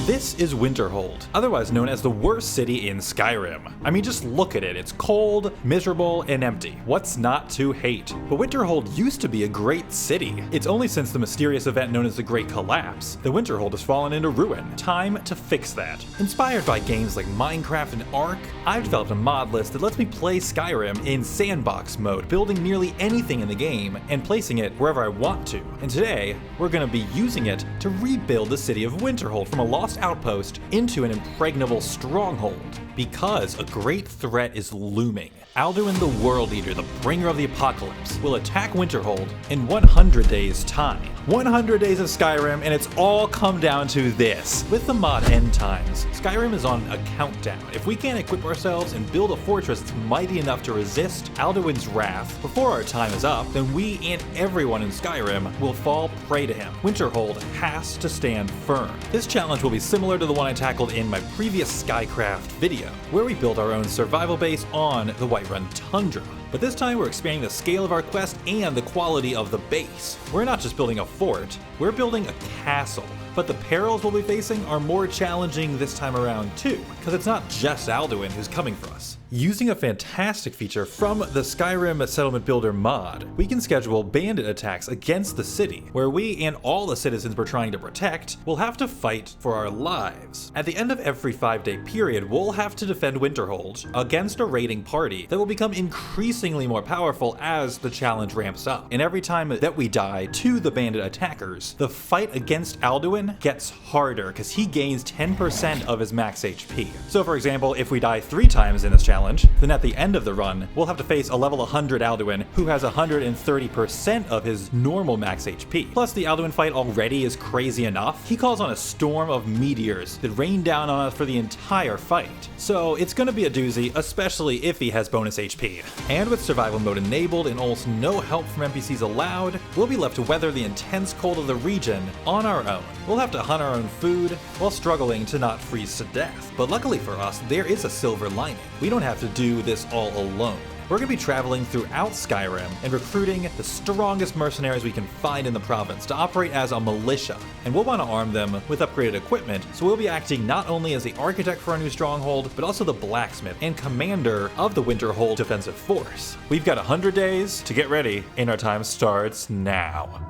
This is Winterhold, otherwise known as the worst city in Skyrim. I mean, just look at it. It's cold, miserable, and empty. What's not to hate? But Winterhold used to be a great city. It's only since the mysterious event known as the Great Collapse that Winterhold has fallen into ruin. Time to fix that. Inspired by games like Minecraft and Ark, I've developed a mod list that lets me play Skyrim in Sandbox Mode, building nearly anything in the game and placing it wherever I want to. And today, we're going to be using it to rebuild the city of Winterhold from a lost outpost into an impregnable stronghold, because a great threat is looming. Alduin the World Eater, the bringer of the apocalypse, will attack Winterhold in 100 days' time. 100 days of Skyrim, and it's all come down to this. With the mod End Times, Skyrim is on a countdown. If we can't equip ourselves and build a fortress that's mighty enough to resist Alduin's wrath before our time is up, then we and everyone in Skyrim will fall prey to him. Winterhold has to stand firm. This challenge will be similar to the one I tackled in my previous Skycraft video, where we built our own survival base on the Whiterun Tundra. But this time we're expanding the scale of our quest and the quality of the base. We're not just building a fort, we're building a castle. But the perils we'll be facing are more challenging this time around too, because it's not just Alduin who's coming for us. Using a fantastic feature from the Skyrim Settlement Builder mod, we can schedule bandit attacks against the city, where we and all the citizens we're trying to protect will have to fight for our lives. At the end of every 5-day period, we'll have to defend Winterhold against a raiding party that will become increasingly more powerful as the challenge ramps up. And every time that we die to the bandit attackers, the fight against Alduin gets harder because he gains 10% of his max HP. So for example, if we die 3 times in this challenge, then at the end of the run, we'll have to face a level 100 Alduin who has 130% of his normal max HP. Plus the Alduin fight already is crazy enough. He calls on a storm of meteors that rain down on us for the entire fight. So it's gonna be a doozy, especially if he has bonus HP. And with survival mode enabled and almost no help from NPCs allowed, we'll be left to weather the intense cold of the region on our own. We'll have to hunt our own food while struggling to not freeze to death. But luckily for us, there is a silver lining. We don't have to do this all alone. We're going to be traveling throughout Skyrim and recruiting the strongest mercenaries we can find in the province to operate as a militia. And we'll want to arm them with upgraded equipment, so we'll be acting not only as the architect for our new stronghold, but also the blacksmith and commander of the Winterhold defensive force. We've got 100 days to get ready, and our time starts now.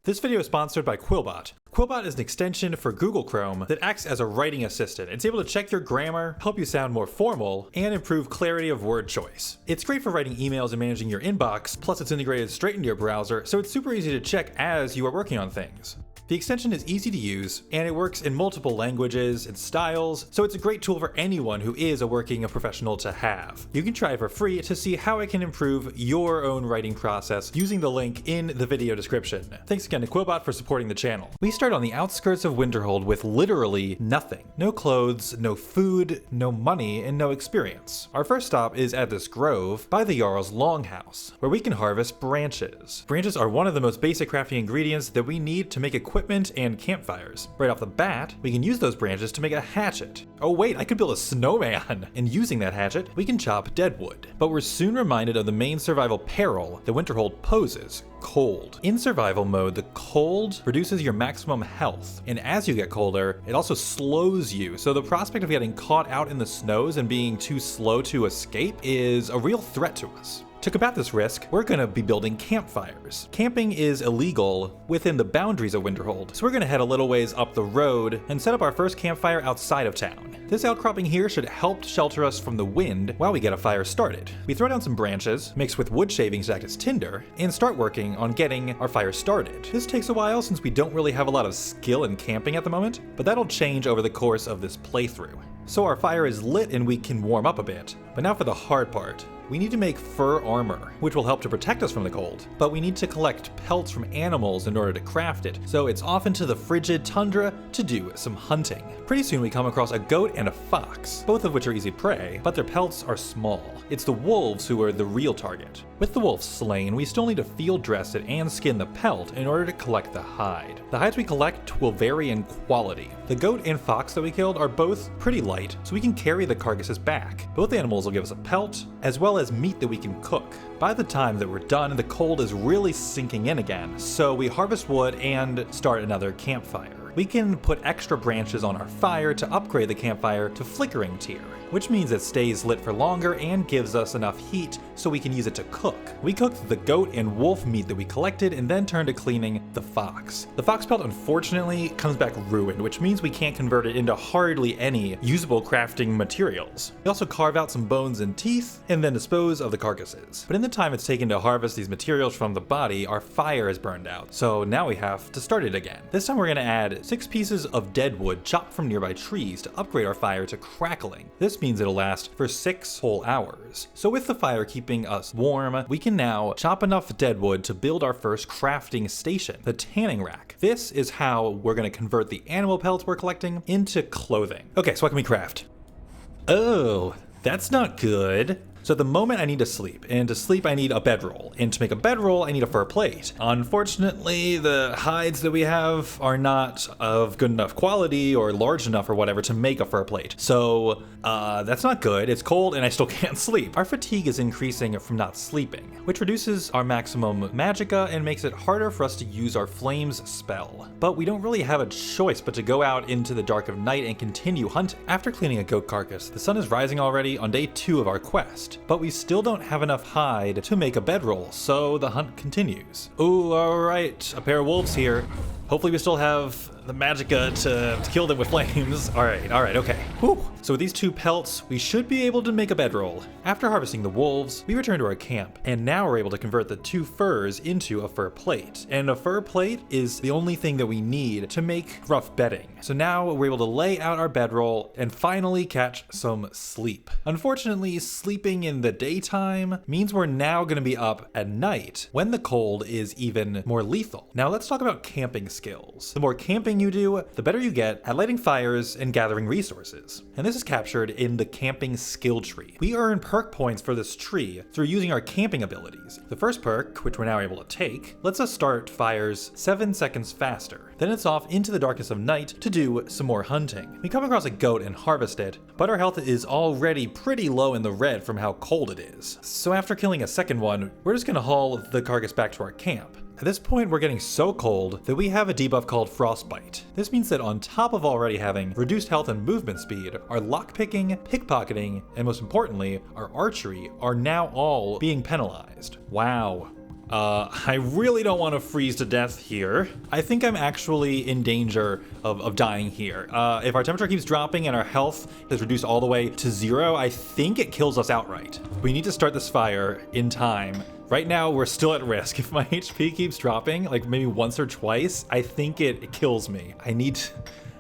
This video is sponsored by Quillbot. Quillbot is an extension for Google Chrome that acts as a writing assistant. It's able to check your grammar, help you sound more formal, and improve clarity of word choice. It's great for writing emails and managing your inbox, plus it's integrated straight into your browser, so it's super easy to check as you are working on things. The extension is easy to use, and it works in multiple languages and styles, so it's a great tool for anyone who is a working professional to have. You can try it for free to see how it can improve your own writing process using the link in the video description. Thanks again to Quillbot for supporting the channel. We start on the outskirts of Winterhold with literally nothing. No clothes, no food, no money, and no experience. Our first stop is at this grove by the Jarl's Longhouse, where we can harvest branches. Branches are one of the most basic crafting ingredients that we need to make equipment and campfires. Right off the bat, we can use those branches to make a hatchet. Oh wait, I could build a snowman! And using that hatchet, we can chop dead wood. But we're soon reminded of the main survival peril that Winterhold poses: cold. In survival mode, the cold reduces your maximum health, and as you get colder, it also slows you, so the prospect of getting caught out in the snows and being too slow to escape is a real threat to us. To combat this risk, we're going to be building campfires. Camping is illegal within the boundaries of Winterhold, so we're going to head a little ways up the road and set up our first campfire outside of town. This outcropping here should help shelter us from the wind while we get a fire started. We throw down some branches, mix with wood shavings to act as tinder, and start working on getting our fire started. This takes a while since we don't really have a lot of skill in camping at the moment, but that'll change over the course of this playthrough. So our fire is lit and we can warm up a bit. But now for the hard part. We need to make fur armor, which will help to protect us from the cold, but we need to collect pelts from animals in order to craft it, so it's off into the frigid tundra to do some hunting. Pretty soon we come across a goat and a fox, both of which are easy prey, but their pelts are small. It's the wolves who are the real target. With the wolf slain, we still need to field dress it and skin the pelt in order to collect the hide. The hides we collect will vary in quality. The goat and fox that we killed are both pretty light, so we can carry the carcasses back. Both animals will give us a pelt, as well as meat that we can cook. By the time that we're done, the cold is really sinking in again, so we harvest wood and start another campfire. We can put extra branches on our fire to upgrade the campfire to flickering tier, which means it stays lit for longer and gives us enough heat so we can use it to cook. We cooked the goat and wolf meat that we collected and then turned to cleaning the fox. The fox pelt unfortunately comes back ruined, which means we can't convert it into hardly any usable crafting materials. We also carve out some bones and teeth and then dispose of the carcasses. But in the time it's taken to harvest these materials from the body, our fire is burned out, so now we have to start it again. This time we're going to add 6 pieces of dead wood chopped from nearby trees to upgrade our fire to crackling. This means it'll last for 6 whole hours. So with the fire keeping us warm, we can now chop enough dead wood to build our first crafting station, the tanning rack. This is how we're going to convert the animal pelts we're collecting into clothing. Okay, so what can we craft? Oh, that's not good. So at the moment I need to sleep, and to sleep I need a bedroll, and to make a bedroll I need a fur plate. Unfortunately, the hides that we have are not of good enough quality or large enough or whatever to make a fur plate. So that's not good. It's cold and I still can't sleep. Our fatigue is increasing from not sleeping, which reduces our maximum magicka and makes it harder for us to use our flames spell. But we don't really have a choice but to go out into the dark of night and continue hunting. After cleaning a goat carcass, the sun is rising already on day 2 of our quest. But we still don't have enough hide to make a bedroll, so the hunt continues. Ooh, alright, a pair of wolves here. Hopefully we still have the magicka to kill them with flames. Alright, okay. Whew. So with these 2 pelts, we should be able to make a bedroll. After harvesting the wolves, we return to our camp, and now we're able to convert the 2 furs into a fur plate. And a fur plate is the only thing that we need to make rough bedding. So now we're able to lay out our bedroll and finally catch some sleep. Unfortunately, sleeping in the daytime means we're now going to be up at night when the cold is even more lethal. Now let's talk about camping skills. The more camping you do, the better you get at lighting fires and gathering resources. And this is captured in the camping skill tree. We earn perk points for this tree through using our camping abilities. The first perk, which we're now able to take, lets us start fires 7 seconds faster. Then it's off into the darkness of night to do some more hunting. We come across a goat and harvest it, but our health is already pretty low in the red from how cold it is. So after killing a second one, we're just gonna haul the carcass back to our camp. At this point, we're getting so cold that we have a debuff called Frostbite. This means that on top of already having reduced health and movement speed, our lockpicking, pickpocketing, and most importantly, our archery are now all being penalized. Wow. I really don't want to freeze to death here. I think I'm actually in danger of dying here. If our temperature keeps dropping and our health is reduced all the way to 0, I think it kills us outright. We need to start this fire in time. Right now, we're still at risk. If my HP keeps dropping, like maybe once or twice, I think it kills me. I need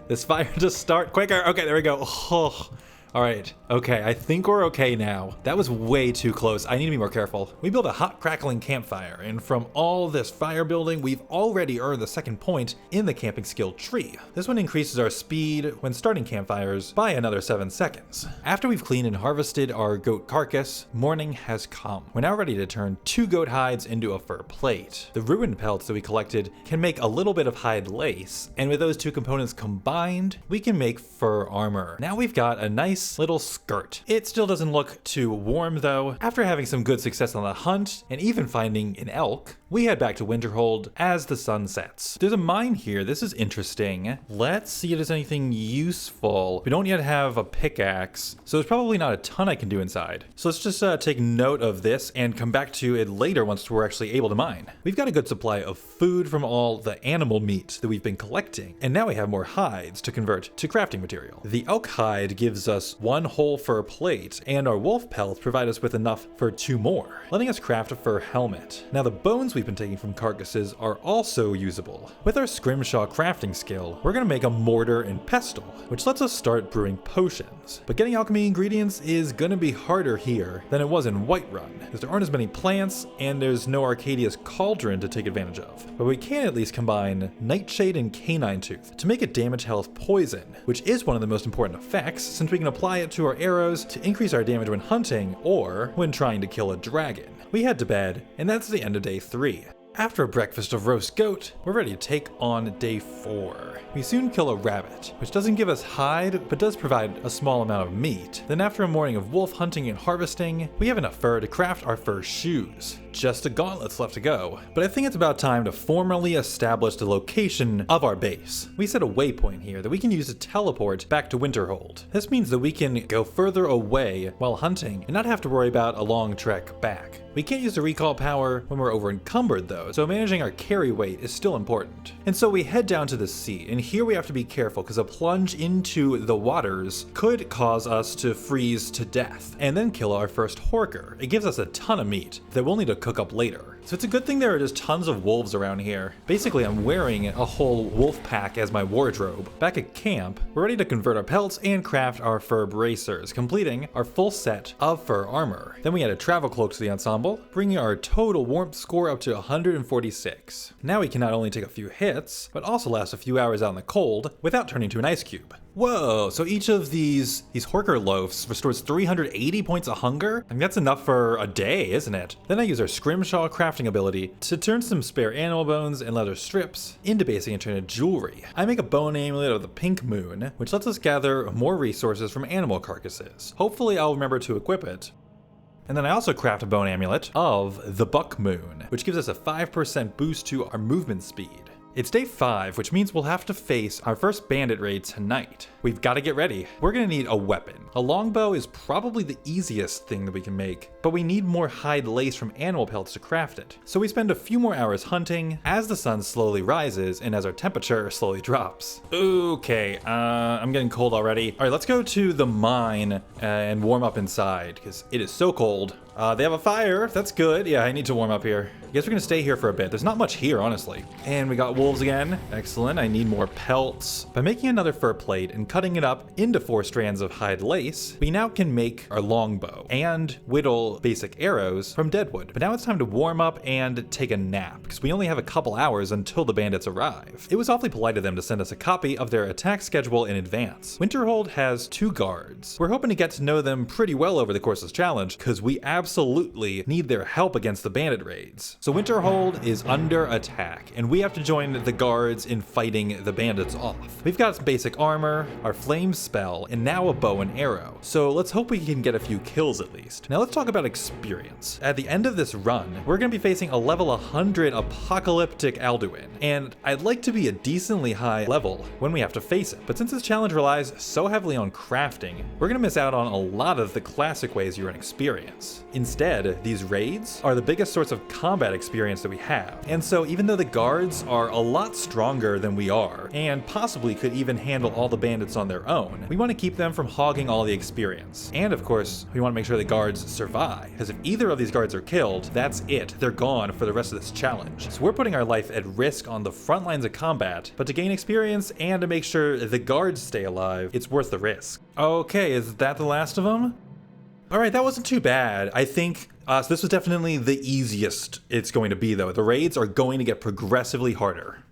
this fire to start quicker. Okay, there we go. Oh. All right, okay, I think we're okay now. That was way too close. I need to be more careful. We built a hot crackling campfire, and from all this fire building, we've already earned the 2nd point in the camping skill tree. This one increases our speed when starting campfires by another 7 seconds. After we've cleaned and harvested our goat carcass, morning has come. We're now ready to turn 2 goat hides into a fur plate. The ruined pelts that we collected can make a little bit of hide lace, and with those 2 components combined, we can make fur armor. Now we've got a nice little skirt. It still doesn't look too warm though. After having some good success on the hunt and even finding an elk, we head back to Winterhold as the sun sets. There's a mine here. This is interesting. Let's see if there's anything useful. We don't yet have a pickaxe, so there's probably not a ton I can do inside. So let's just take note of this and come back to it later once we're actually able to mine. We've got a good supply of food from all the animal meat that we've been collecting, and now we have more hides to convert to crafting material. The elk hide gives us 1 whole fur plate, and our wolf pelts provide us with enough for 2 more, letting us craft a fur helmet. Now the bones we've been taking from carcasses are also usable. With our scrimshaw crafting skill, we're gonna make a mortar and pestle, which lets us start brewing potions. But getting alchemy ingredients is gonna be harder here than it was in Whiterun, as there aren't as many plants and there's no Arcadia's cauldron to take advantage of. But we can at least combine nightshade and canine tooth to make a damage health poison, which is one of the most important effects since we can apply it to our arrows to increase our damage when hunting or when trying to kill a dragon. We head to bed, and that's the end of day 3. After a breakfast of roast goat, we're ready to take on day 4. We soon kill a rabbit, which doesn't give us hide, but does provide a small amount of meat. Then after a morning of wolf hunting and harvesting, we have enough fur to craft our fur shoes. Just a gauntlets left to go, but I think it's about time to formally establish the location of our base. We set a waypoint here that we can use to teleport back to Winterhold. This means that we can go further away while hunting and not have to worry about a long trek back. We can't use the recall power when we're over encumbered though, so managing our carry weight is still important. And so we head down to the sea, and here we have to be careful because a plunge into the waters could cause us to freeze to death and then kill our first horker. It gives us a ton of meat that we'll need to cook up later. So it's a good thing there are just tons of wolves around here. Basically, I'm wearing a whole wolf pack as my wardrobe. Back at camp, we're ready to convert our pelts and craft our fur bracers, completing our full set of fur armor. Then we add a travel cloak to the ensemble, bringing our total warmth score up to 146. Now we can not only take a few hits, but also last a few hours out in the cold without turning to an ice cube. Whoa, so each of these horker loaves restores 380 points of hunger? I mean, that's enough for a day, isn't it? Then I use our scrimshaw crafting ability to turn some spare animal bones and leather strips into basic and turn into jewelry. I make a bone amulet of the pink moon, which lets us gather more resources from animal carcasses. Hopefully I'll remember to equip it. And then I also craft a bone amulet of the buck moon, which gives us a 5% boost to our movement speed. It's day 5, which means we'll have to face our first bandit raid tonight. We've got to get ready. We're going to need a weapon. A longbow is probably the easiest thing that we can make, but we need more hide lace from animal pelts to craft it. So we spend a few more hours hunting as the sun slowly rises and as our temperature slowly drops. Okay, I'm getting cold already. All right, let's go to the mine and warm up inside because it is so cold. They have a fire. That's good. Yeah, I need to warm up here. I guess we're gonna stay here for a bit. There's not much here, honestly. And we got wolves again. Excellent. I need more pelts. By making another fur plate and cutting it up into 4 strands of hide lace, we now can make our longbow and whittle basic arrows from deadwood. But now it's time to warm up and take a nap because we only have a couple hours until the bandits arrive. It was awfully polite of them to send us a copy of their attack schedule in advance. Winterhold has 2 guards. We're hoping to get to know them pretty well over the course of this challenge because we absolutely need their help against the bandit raids. So Winterhold is under attack, and we have to join the guards in fighting the bandits off. We've got some basic armor, our flame spell, and now a bow and arrow. So let's hope we can get a few kills at least. Now let's talk about experience. At the end of this run, we're going to be facing a level 100 apocalyptic Alduin, and I'd like to be a decently high level when we have to face it. But since this challenge relies so heavily on crafting, we're going to miss out on a lot of the classic ways you earn experience. Instead, these raids are the biggest source of combat experience that we have. And so even though the guards are a lot stronger than we are, and possibly could even handle all the bandits on their own, we want to keep them from hogging all the experience. And of course, we want to make sure the guards survive, because if either of these guards are killed, that's it. They're gone for the rest of this challenge. So we're putting our life at risk on the front lines of combat, but to gain experience and to make sure the guards stay alive, it's worth the risk. Okay, is that the last of them? Alright, that wasn't too bad. I think so this was definitely the easiest it's going to be though. The raids are going to get progressively harder.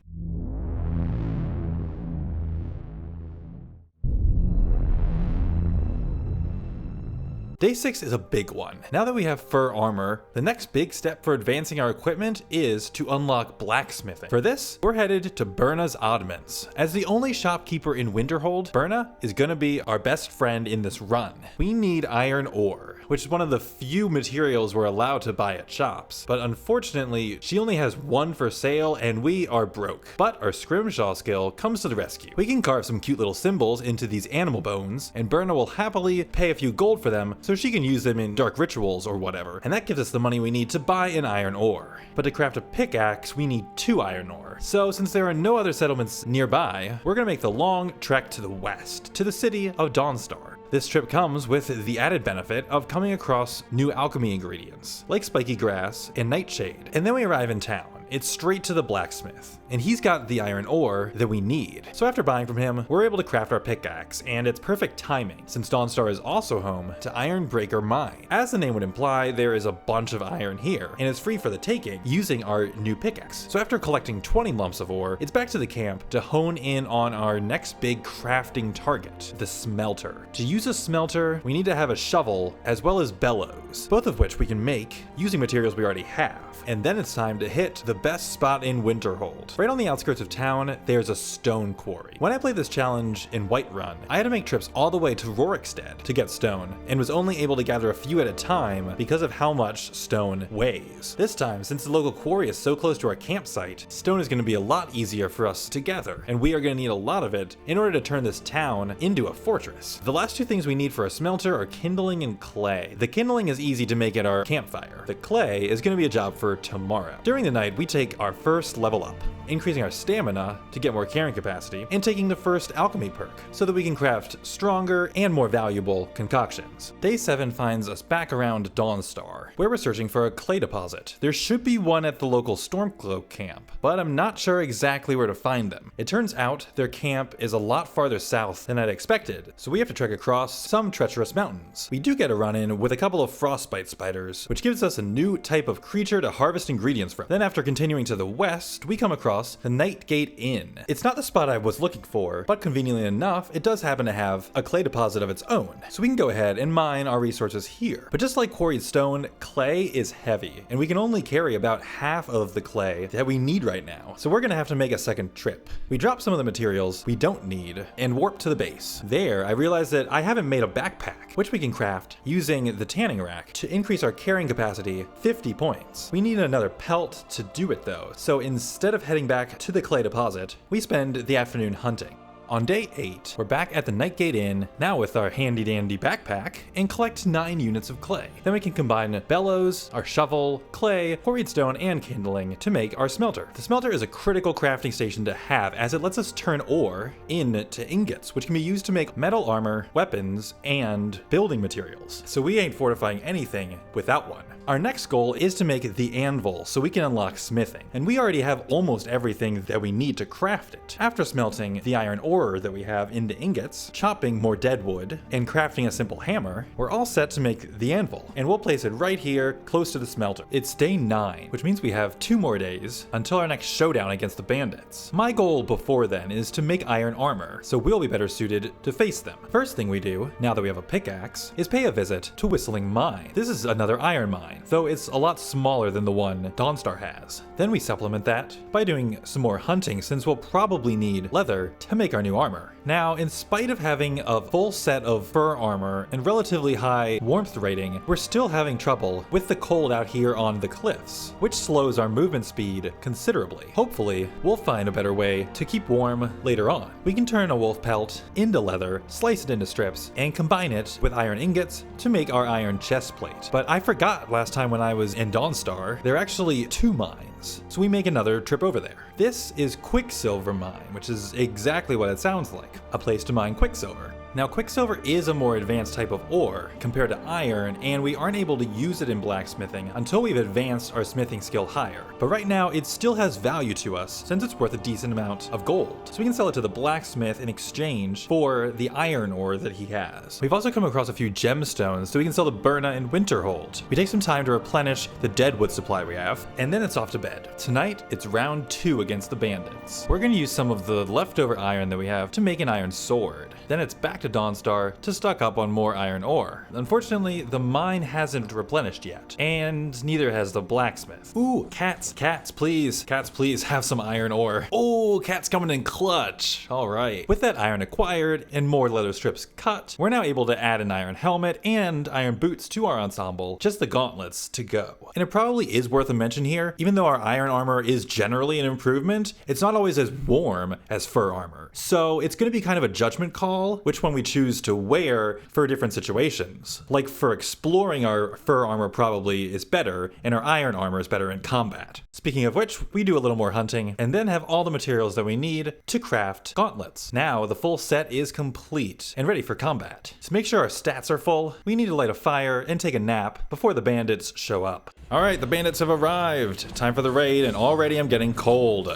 Day 6 is a big one. Now that we have fur armor, the next big step for advancing our equipment is to unlock blacksmithing. For this, we're headed to Birna's Oddments. As the only shopkeeper in Winterhold, Birna is gonna be our best friend in this run. We need iron ore, which is one of the few materials we're allowed to buy at shops. But unfortunately, she only has 1 for sale and we are broke. But our scrimshaw skill comes to the rescue. We can carve some cute little symbols into these animal bones, and Birna will happily pay a few gold for them so she can use them in dark rituals or whatever, and that gives us the money we need to buy an iron ore. But to craft a pickaxe, we need 2 iron ore. So since there are no other settlements nearby, we're gonna make the long trek to the west, to the city of Dawnstar. This trip comes with the added benefit of coming across new alchemy ingredients, like spiky grass and nightshade. And then we arrive in town. It's straight to the blacksmith, and he's got the iron ore that we need. So after buying from him, we're able to craft our pickaxe, and it's perfect timing, since Dawnstar is also home to Ironbreaker Mine. As the name would imply, there is a bunch of iron here, and it's free for the taking using our new pickaxe. So after collecting 20 lumps of ore, it's back to the camp to hone in on our next big crafting target, the smelter. To use a smelter, we need to have a shovel as well as bellows, both of which we can make using materials we already have. And then it's time to hit the best spot in Winterhold. Right on the outskirts of town, there's a stone quarry. When I played this challenge in Whiterun, I had to make trips all the way to Rorikstead to get stone, and was only able to gather a few at a time because of how much stone weighs. This time, since the local quarry is so close to our campsite, stone is going to be a lot easier for us to gather, and we are going to need a lot of it in order to turn this town into a fortress. The last two things we need for a smelter are kindling and clay. The kindling is easy to make at our campfire. The clay is going to be a job for tomorrow. During the night, we take our first level up, increasing our stamina to get more carrying capacity, and taking the first alchemy perk so that we can craft stronger and more valuable concoctions. Day 7 finds us back around Dawnstar, where we're searching for a clay deposit. There should be one at the local Stormcloak camp, but I'm not sure exactly where to find them. It turns out their camp is a lot farther south than I'd expected, so we have to trek across some treacherous mountains. We do get a run-in with a couple of frostbite spiders, which gives us a new type of creature to harvest ingredients from. Then after continuing to the west, we come across the Nightgate Inn. It's not the spot I was looking for, but conveniently enough, it does happen to have a clay deposit of its own, so we can go ahead and mine our resources here. But just like quarried stone, clay is heavy, and we can only carry about half of the clay that we need right now, so we're gonna have to make a second trip. We drop some of the materials we don't need and warp to the base. There, I realized that I haven't made a backpack, which we can craft using the tanning rack to increase our carrying capacity 50 points. We need another pelt to do it though, so instead of heading back to the clay deposit, we spend the afternoon hunting. On day 8, we're back at the Nightgate Inn, now with our handy dandy backpack, and collect 9 units of clay. Then we can combine bellows, our shovel, clay, quarried stone, and kindling to make our smelter. The smelter is a critical crafting station to have, as it lets us turn ore into ingots, which can be used to make metal armor, weapons, and building materials. So we ain't fortifying anything without one. Our next goal is to make the anvil so we can unlock smithing, and we already have almost everything that we need to craft it. After smelting the iron ore that we have into ingots, chopping more dead wood, and crafting a simple hammer, we're all set to make the anvil, and we'll place it right here close to the smelter. It's day 9, which means we have 2 more days until our next showdown against the bandits. My goal before then is to make iron armor, so we'll be better suited to face them. First thing we do, now that we have a pickaxe, is pay a visit to Whistling Mine. This is another iron mine, though it's a lot smaller than the one Dawnstar has. Then we supplement that by doing some more hunting, since we'll probably need leather to make our new armor. Now, in spite of having a full set of fur armor and relatively high warmth rating, we're still having trouble with the cold out here on the cliffs, which slows our movement speed considerably. Hopefully, we'll find a better way to keep warm later on. We can turn a wolf pelt into leather, slice it into strips, and combine it with iron ingots to make our iron chest plate. But I forgot last time when I was in Dawnstar, there are actually 2 mines, so we make another trip over there. This is Quicksilver Mine, which is exactly what it sounds like, a place to mine quicksilver. Now, quicksilver is a more advanced type of ore compared to iron, and we aren't able to use it in blacksmithing until we've advanced our smithing skill higher. But right now, it still has value to us since it's worth a decent amount of gold. So we can sell it to the blacksmith in exchange for the iron ore that he has. We've also come across a few gemstones that we can sell to Birna in Winterhold. We take some time to replenish the deadwood supply we have, and then it's off to bed. Tonight, it's round 2 against the bandits. We're going to use some of the leftover iron that we have to make an iron sword. Then it's back to Dawnstar to stock up on more iron ore. Unfortunately, the mine hasn't replenished yet, and neither has the blacksmith. Ooh, cats, please have some iron ore. Oh, cat's coming in clutch. All right. With that iron acquired and more leather strips cut, we're now able to add an iron helmet and iron boots to our ensemble, just the gauntlets to go. And it probably is worth a mention here, even though our iron armor is generally an improvement, it's not always as warm as fur armor. So it's going to be kind of a judgment call which one we choose to wear for different situations. Like for exploring, our fur armor probably is better, and our iron armor is better in combat. Speaking of which, we do a little more hunting, and then have all the materials that we need to craft gauntlets. Now, the full set is complete and ready for combat. To make sure our stats are full, we need to light a fire and take a nap before the bandits show up. Alright, the bandits have arrived. Time for the raid, and already I'm getting cold.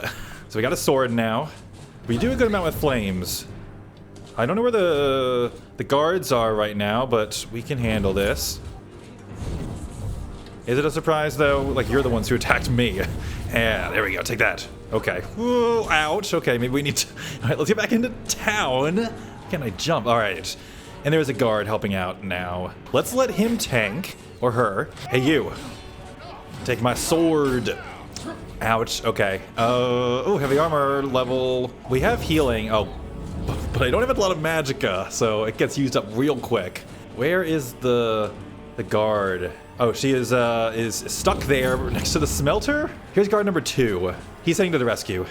So we got a sword now. We do a good amount with flames. I don't know where the guards are right now, but we can handle this. Is it a surprise, though? Like, you're the ones who attacked me. Yeah, there we go. Take that. Okay. Whoa, ouch. Okay, maybe we need to... All right, let's get back into town. Can I jump? All right. And there's a guard helping out now. Let's let him tank. Or her. Hey, you. Take my sword. Ouch. Okay. Oh, heavy armor level. We have healing. Oh, but I don't have a lot of magicka, so it gets used up real quick. Where is the guard? Oh, she is stuck there next to the smelter. Here's guard number 2. He's heading to the rescue.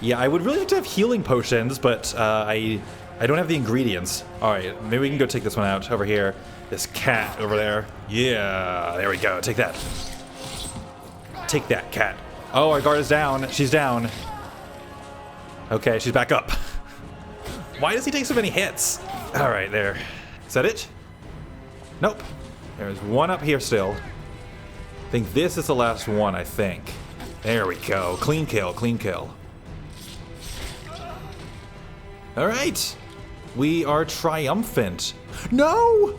Yeah, I would really like to have healing potions, but I don't have the ingredients. All right, maybe we can go take this one out over here. This cat over there. Yeah, there we go. Take that. Take that, cat. Oh, our guard is down. She's down. Okay, she's back up. Why does he take so many hits? All right, there. Is that it? Nope. There's one up here still. I think this is the last one, I think. There we go. Clean kill, clean kill. All right. We are triumphant. No!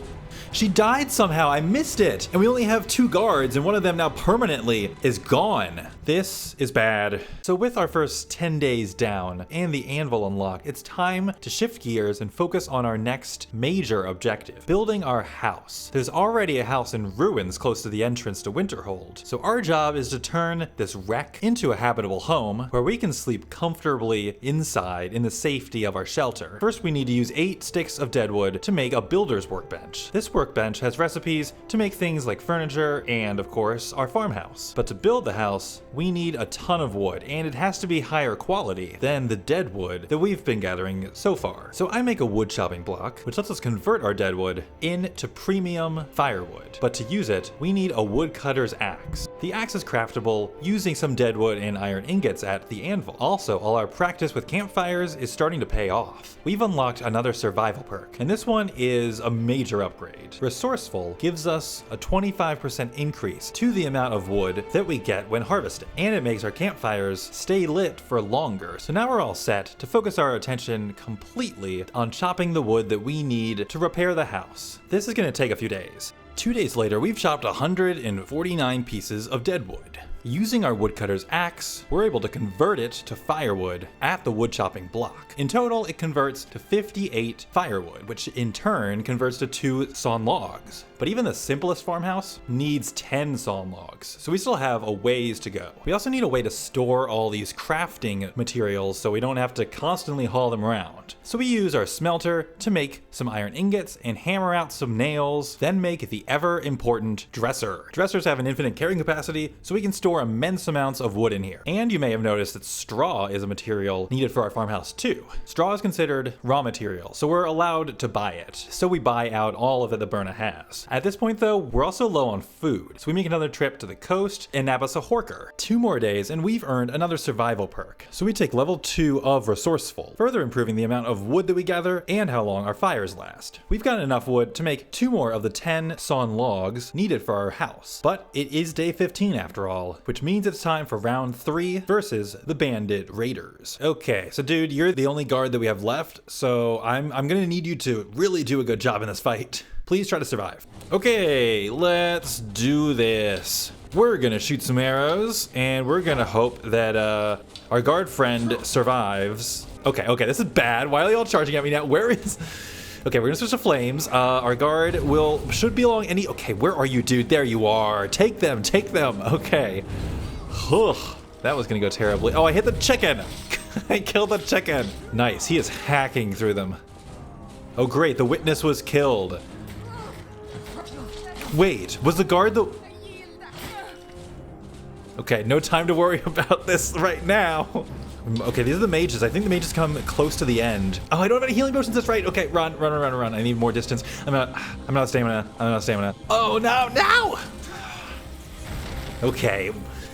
She died somehow. I missed it. And we only have 2 guards, and one of them now permanently is gone. This is bad. So with our first 10 days down and the anvil unlocked, it's time to shift gears and focus on our next major objective, building our house. There's already a house in ruins close to the entrance to Winterhold. So our job is to turn this wreck into a habitable home where we can sleep comfortably inside in the safety of our shelter. First, we need to use 8 sticks of deadwood to make a builder's workbench. This workbench has recipes to make things like furniture and, of course, our farmhouse. But to build the house, we need a ton of wood, and it has to be higher quality than the dead wood that we've been gathering so far. So I make a wood chopping block, which lets us convert our dead wood into premium firewood. But to use it, we need a woodcutter's axe. The axe is craftable using some dead wood and iron ingots at the anvil. Also, all our practice with campfires is starting to pay off. We've unlocked another survival perk, and this one is a major upgrade. Resourceful gives us a 25% increase to the amount of wood that we get when harvesting, and it makes our campfires stay lit for longer. So now we're all set to focus our attention completely on chopping the wood that we need to repair the house. This is going to take a few days. 2 days later, we've chopped 149 pieces of dead wood. Using our woodcutter's axe, we're able to convert it to firewood at the wood chopping block. In total, it converts to 58 firewood, which in turn converts to 2 sawn logs. But even the simplest farmhouse needs 10 sawn logs, so we still have a ways to go. We also need a way to store all these crafting materials so we don't have to constantly haul them around. So we use our smelter to make some iron ingots and hammer out some nails, then make the ever important dresser. Dressers have an infinite carrying capacity, so we can store immense amounts of wood in here. And you may have noticed that straw is a material needed for our farmhouse too. Straw is considered raw material, so we're allowed to buy it. So we buy out all of it that Berna has. At this point though, we're also low on food, so we make another trip to the coast and nab us a horker. 2 more days and we've earned another survival perk. So we take level 2 of resourceful, further improving the amount of wood that we gather and how long our fires last. We've got enough wood to make 2 more of the 10 sawn logs needed for our house. But it is day 15 after all, which means it's time for round 3 versus the bandit raiders. Okay, so dude, you're the only guard that we have left, so I'm gonna need you to really do a good job in this fight. Please try to survive. Okay, let's do this. We're gonna shoot some arrows, and we're gonna hope that our guard friend survives. Okay, this is bad. Why are they all charging at me now? Where is... Okay, we're gonna switch to flames. Our guard should be along any... Okay, where are you, dude? There you are. Take them. Okay. That was gonna go terribly. Oh, I hit the chicken. I killed the chicken. Nice, he is hacking through them. Oh great, the witness was killed. Wait, was the guard the... Okay, no time to worry about this right now. Okay, these are the mages. I think the mages come close to the end. Oh, I don't have any healing potions, that's right. Okay, run. I need more distance. I'm out of stamina. Oh, no! Okay,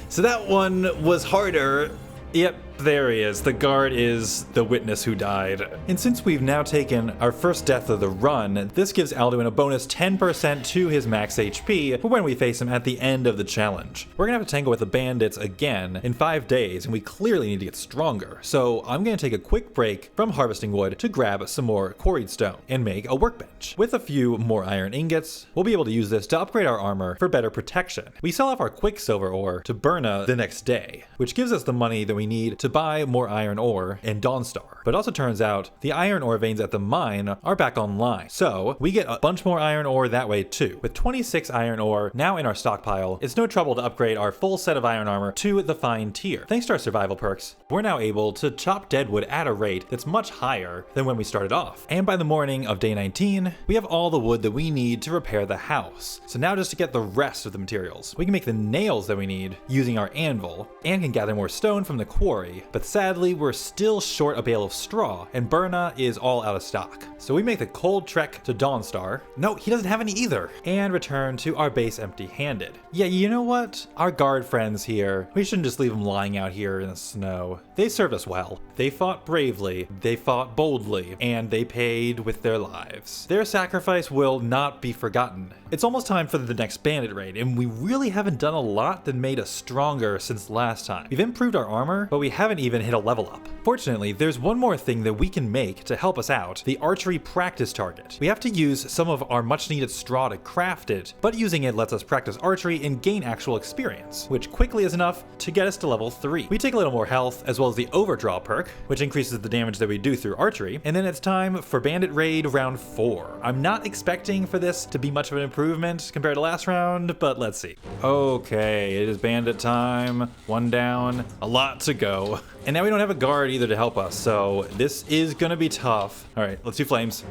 so that one was harder. Yep, there he is. The guard is the witness who died. And since we've now taken our first death of the run, this gives Alduin a bonus 10% to his max HP for when we face him at the end of the challenge. We're gonna have to tangle with the bandits again in 5 days, and we clearly need to get stronger. So I'm gonna take a quick break from harvesting wood to grab some more quarried stone and make a workbench. With a few more iron ingots, we'll be able to use this to upgrade our armor for better protection. We sell off our quicksilver ore to Berna the next day, which gives us the money that we need to to buy more iron ore in Dawnstar. But it also turns out the iron ore veins at the mine are back online. So we get a bunch more iron ore that way too. With 26 iron ore now in our stockpile, it's no trouble to upgrade our full set of iron armor to the fine tier. Thanks to our survival perks, we're now able to chop deadwood at a rate that's much higher than when we started off. And by the morning of day 19, we have all the wood that we need to repair the house. So now just to get the rest of the materials, we can make the nails that we need using our anvil and can gather more stone from the quarry. But sadly, we're still short a bale of straw and Berna is all out of stock. So we make the cold trek to Dawnstar. No, he doesn't have any either. And return to our base empty-handed. Yeah, you know what? Our guard friends here, we shouldn't just leave them lying out here in the snow. They served us well. They fought bravely, they fought boldly, and they paid with their lives. Their sacrifice will not be forgotten. It's almost time for the next bandit raid, and we really haven't done a lot that made us stronger since last time. We've improved our armor, but we haven't even hit a level up. Fortunately, there's one more thing that we can make to help us out, the archery practice target. We have to use some of our much needed straw to craft it, but using it lets us practice archery and gain actual experience, which quickly is enough to get us to level 3. We take a little more health, as well as the overdraw perk, which increases the damage that we do through archery, and then it's time for bandit raid round 4. I'm not expecting for this to be much of an improvement compared to last round, but let's see. Okay, it is bandit time. One down, a lot to go. And now we don't have a guard either to help us, so this is gonna be tough. All right, let's do flames.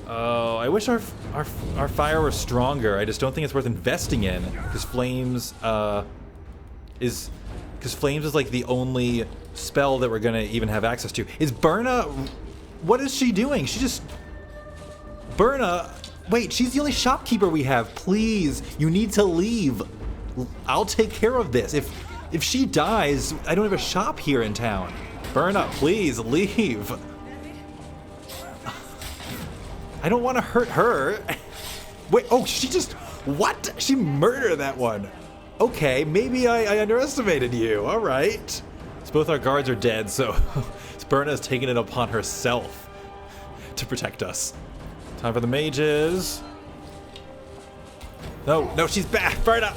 Oh, I wish our fire were stronger. I just don't think it's worth investing in, because flames is like the only spell that we're gonna even have access to. Is Berna, what is she doing? She just, Berna, wait, she's the only shopkeeper we have. Please, you need to leave. I'll take care of this. If she dies, I don't have a shop here in town. Berna, please leave. I don't want to hurt her. Wait, oh, she just, what? She murdered that one. Okay, maybe I underestimated you. All right. So both our guards are dead, so Berna's taking it upon herself to protect us. Time for the mages. No, she's back. Berna.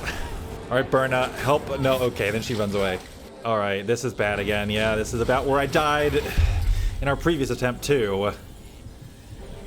All right, Berna, help. No, okay, then she runs away. All right, this is bad again. Yeah, this is about where I died in our previous attempt too.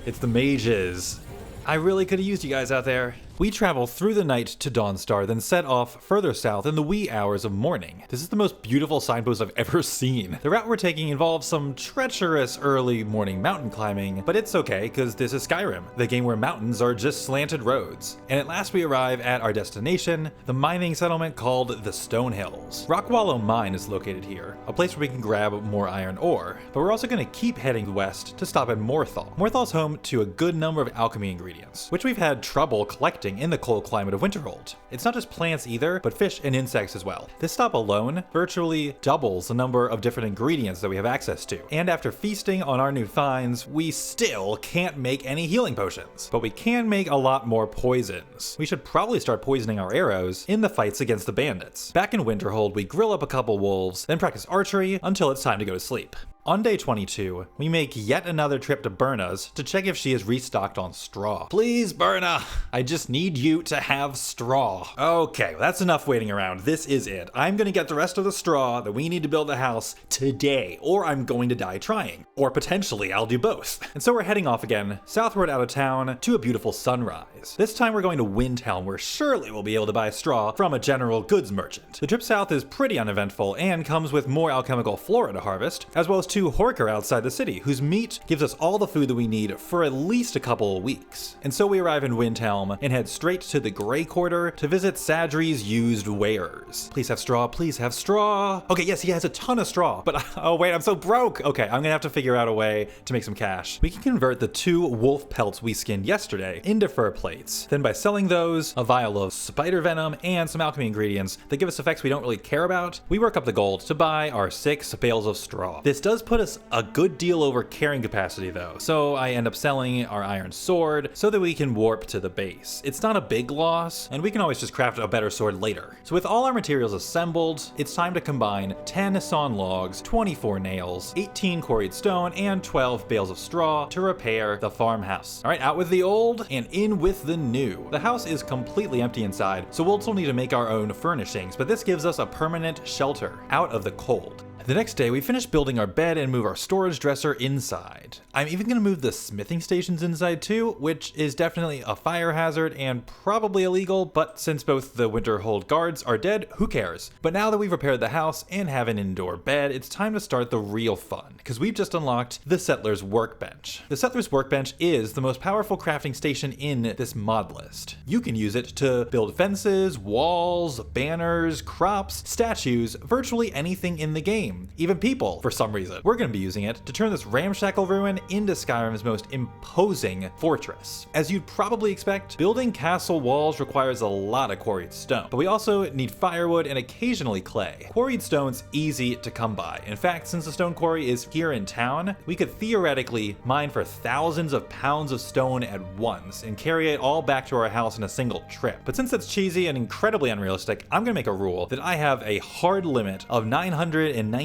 It's the mages. I really could have used you guys out there. We travel through the night to Dawnstar, then set off further south in the wee hours of morning. This is the most beautiful signpost I've ever seen. The route we're taking involves some treacherous early morning mountain climbing, but it's okay, because this is Skyrim, the game where mountains are just slanted roads. And at last we arrive at our destination, the mining settlement called the Stone Hills. Rockwallow Mine is located here, a place where we can grab more iron ore, but we're also going to keep heading west to stop at Morthal. Morthal's home to a good number of alchemy ingredients, which we've had trouble collecting in the cold climate of Winterhold. It's not just plants either, but fish and insects as well. This stop alone virtually doubles the number of different ingredients that we have access to. And after feasting on our new finds, we still can't make any healing potions, but we can make a lot more poisons. We should probably start poisoning our arrows in the fights against the bandits. Back in Winterhold, we grill up a couple wolves, then practice archery until it's time to go to sleep. On day 22, we make yet another trip to Berna's to check if she is restocked on straw. Please, Berna, I just need you to have straw. Okay, that's enough waiting around. This is it. I'm gonna get the rest of the straw that we need to build the house today, or I'm going to die trying. Or potentially I'll do both. And so we're heading off again, southward out of town to a beautiful sunrise. This time we're going to Winterhold, where surely we'll be able to buy straw from a general goods merchant. The trip south is pretty uneventful and comes with more alchemical flora to harvest, as well as 2 Horker outside the city, whose meat gives us all the food that we need for at least a couple of weeks. And so we arrive in Windhelm and head straight to the Grey Quarter to visit Sadri's used wares. Please have straw, please have straw. Okay, yes, he has a ton of straw, but oh wait, I'm so broke. Okay, I'm gonna have to figure out a way to make some cash. We can convert the 2 wolf pelts we skinned yesterday into fur plates. Then by selling those, a vial of spider venom, and some alchemy ingredients that give us effects we don't really care about, we work up the gold to buy our 6 bales of straw. This does does put us a good deal over carrying capacity though, so I end up selling our iron sword so that we can warp to the base. It's not a big loss, and we can always just craft a better sword later. So with all our materials assembled, it's time to combine 10 sawn logs, 24 nails, 18 quarried stone, and 12 bales of straw to repair the farmhouse. All right, out with the old and in with the new. The house is completely empty inside, so we'll still need to make our own furnishings, but this gives us a permanent shelter out of the cold. The next day, we finish building our bed and move our storage dresser inside. I'm even going to move the smithing stations inside too, which is definitely a fire hazard and probably illegal, but since both the Winterhold guards are dead, who cares? But now that we've repaired the house and have an indoor bed, it's time to start the real fun, because we've just unlocked the Settler's Workbench. The Settler's Workbench is the most powerful crafting station in this mod list. You can use it to build fences, walls, banners, crops, statues, virtually anything in the game. Even people, for some reason. We're going to be using it to turn this ramshackle ruin into Skyrim's most imposing fortress. As you'd probably expect, building castle walls requires a lot of quarried stone, but we also need firewood and occasionally clay. Quarried stone's easy to come by. In fact, since the stone quarry is here in town, we could theoretically mine for thousands of pounds of stone at once and carry it all back to our house in a single trip. But since that's cheesy and incredibly unrealistic, I'm going to make a rule that I have a hard limit of 999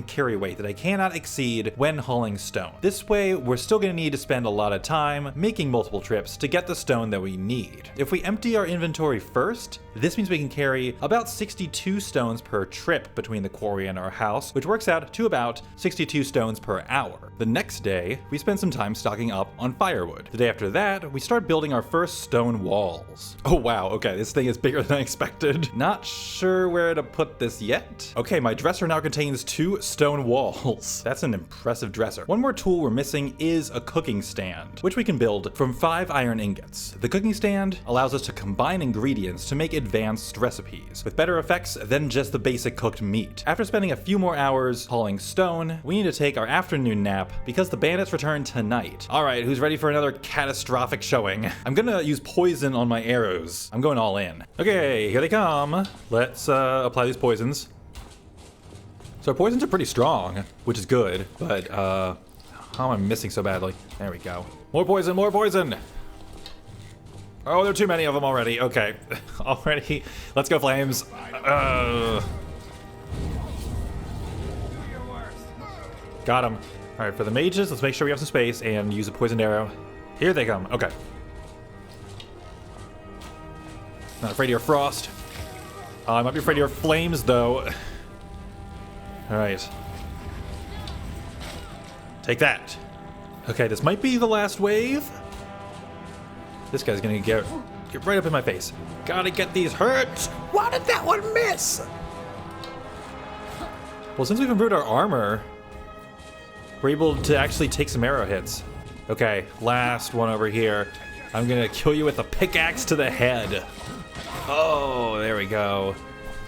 carry weight that I cannot exceed when hauling stone. This way, we're still going to need to spend a lot of time making multiple trips to get the stone that we need. If we empty our inventory first, this means we can carry about 62 stones per trip between the quarry and our house, which works out to about 62 stones per hour. The next day, we spend some time stocking up on firewood. The day after that, we start building our first stone walls. Oh wow, okay, this thing is bigger than I expected. Not sure where to put this yet. Okay, my dresser now contains 2 stone walls. That's an impressive dresser. One more tool we're missing is a cooking stand, which we can build from 5 iron ingots. The cooking stand allows us to combine ingredients to make advanced recipes with better effects than just the basic cooked meat. After spending a few more hours hauling stone, we need to take our afternoon nap because the bandits return tonight. All right, who's ready for another catastrophic showing? I'm gonna use poison on my arrows. I'm going all in. Okay, here they come. Let's apply these poisons. So our poisons are pretty strong, which is good, but how am I missing so badly? There we go. More poison, more poison! Oh, there are too many of them already. Okay, already. Let's go, flames. Got him. All right, for the mages, let's make sure we have some space and use a poisoned arrow. Here they come. Okay. Not afraid of your frost. I might be afraid of your flames, though. All right. Take that. Okay, this might be the last wave. This guy's gonna get right up in my face. Gotta get these hurts. Why did that one miss? Well, since we've improved our armor, we're able to actually take some arrow hits. Okay, last one over here. I'm gonna kill you with a pickaxe to the head. Oh, there we go.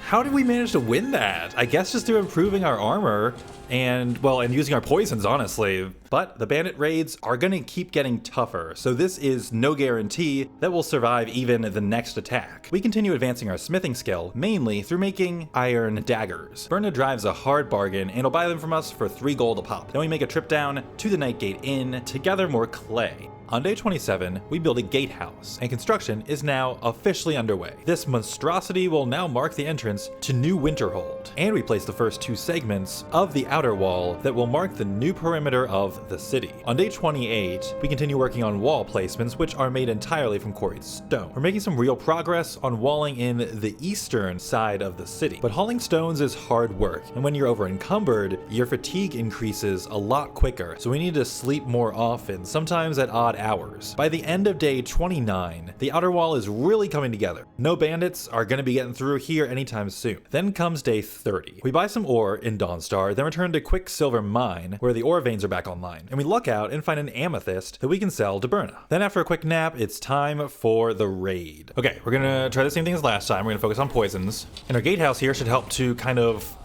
How did we manage to win that? I guess just through improving our armor and, well, and using our poisons, honestly. But the bandit raids are gonna keep getting tougher, so this is no guarantee that we'll survive even the next attack. We continue advancing our smithing skill, mainly through making iron daggers. Berna drives a hard bargain and will buy them from us for 3 gold a pop. Then we make a trip down to the Nightgate Inn to gather more clay. On day 27, we build a gatehouse, and construction is now officially underway. This monstrosity will now mark the entrance to New Winterhold, and we place the first 2 segments of the outer wall that will mark the new perimeter of the city. On day 28, we continue working on wall placements, which are made entirely from quarried stone. We're making some real progress on walling in the eastern side of the city, but hauling stones is hard work, and when you're over encumbered, your fatigue increases a lot quicker, so we need to sleep more often, sometimes at odd hours. By the end of day 29, the outer wall is really coming together. No bandits are going to be getting through here anytime soon. Then comes day 30. We buy some ore in Dawnstar, then return to Quicksilver Mine, where the ore veins are back online, and we luck out and find an amethyst that we can sell to Berna. Then after a quick nap, it's time for the raid. Okay, we're gonna try the same thing as last time. We're gonna focus on poisons. And our gatehouse here should help to kind of